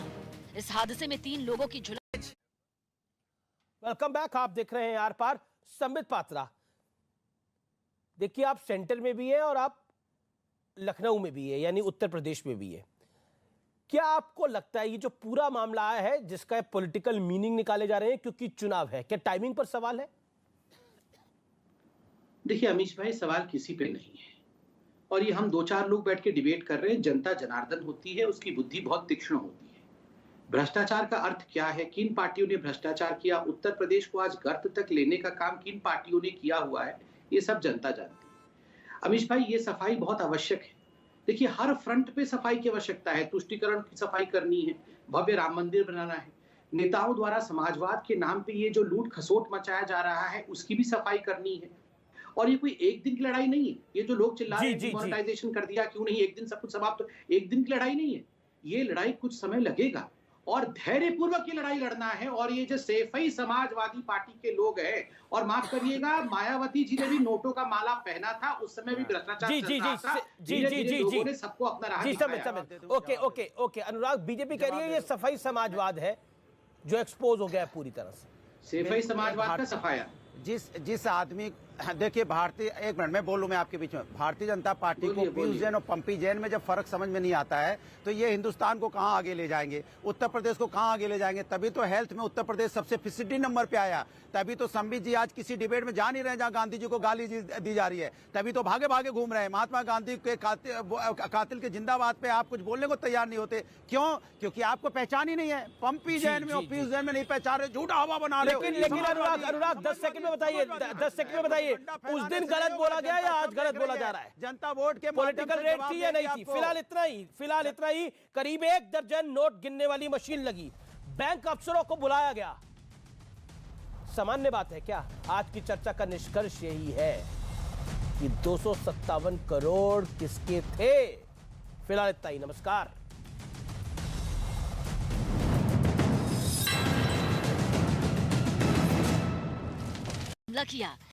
इस हादसे में 3 लोगों की झुलस। वेलकम बैक, आप देख रहे हैं आर पार। संबित पात्रा, देखिए आप सेंटर में भी है और आप लखनऊ में भी है, यानी उत्तर प्रदेश में भी है। क्या आपको लगता है ये जो पूरा मामला आया है जिसका पॉलिटिकल मीनिंग निकाले जा रहे हैं क्योंकि चुनाव है, क्या टाइमिंग पर सवाल है? देखिए अमीश भाई, सवाल किसी पे नहीं है और ये हम 2-4 लोग बैठ के डिबेट कर रहे हैं। जनता जनार्दन होती है, उसकी बुद्धि बहुत तीक्ष्ण होती है। भ्रष्टाचार का अर्थ क्या है, किन पार्टियों ने भ्रष्टाचार किया, उत्तर प्रदेश को आज गर्त तक लेने का काम किन पार्टियों ने किया हुआ है, ये सब जनता जानती है। अमीश भाई, ये सफाई बहुत आवश्यक है। देखिए हर फ्रंट पे सफाई की आवश्यकता है। तुष्टीकरण की सफाई करनी है, भव्य राम मंदिर बनाना है, नेताओं द्वारा समाजवाद के नाम पे ये जो लूट खसोट मचाया जा रहा है उसकी भी सफाई करनी है। और ये कोई एक दिन की लड़ाई नहीं है। ये जो लोग चिल्ला रहे हैं डिमोनेटाइजेशन कर दिया, क्यों नहीं एक दिन सब कुछ समाप्त, एक दिन की लड़ाई नहीं है। ये लड़ाई कुछ समय लगेगा और धैर्यपूर्वक ये लड़ाई लड़ना है। और ये जो सैफई समाजवादी पार्टी के लोग हैं, और माफ करिएगा, मायावती जी ने भी नोटों का माला पहना था, उस समय भी भ्रष्टाचार लोगों ने सबको अपना राह दिखाया। ओके अनुराग, बीजेपी कह रही है ये सफाई समाजवाद है जो एक्सपोज हो गया पूरी तरह से। सफाई समाजवाद का सफाया जिस आदमी, देखिए भारतीय, एक मिनट मैं बोलूं मैं आपके बीच में, भारतीय जनता पार्टी को पीयूष जैन और पंपी जैन में जब फर्क समझ में नहीं आता है तो ये हिंदुस्तान को कहां आगे ले जाएंगे, उत्तर प्रदेश को कहां आगे ले जाएंगे। तभी तो हेल्थ में उत्तर प्रदेश सबसे 50 नंबर पे आया। तभी तो संबित जी आज किसी डिबेट में जा नहीं रहे जहां गांधी जी को गाली दी जा रही है। तभी तो भागे भागे घूम रहे हैं। महात्मा गांधी के कातिल के जिंदाबाद पे आप कुछ बोलने को तैयार नहीं होते। क्यों? क्योंकि आपको पहचान ही नहीं है। पंपी जैन में और पीयूष जैन में नहीं पहचान रहे, झूठा हवा बना रहे हो। लेकिन अनुराग 10 सेकंड में बताइए, 10 सेकंड में बताइए, उस दिन गलत बोला गया या आज गलत बोला जा रहा है? जनता वोट के पॉलिटिकल रेट थी या नहीं थी? फिलहाल इतना ही करीब 1 दर्जन नोट गिनने वाली मशीन लगी। बैंक अफसरों को बुलाया गया, सामान्य बात है क्या? आज की चर्चा का निष्कर्ष यही है कि 257 करोड़ किसके थे। फिलहाल इतना ही, नमस्कार। हमला किया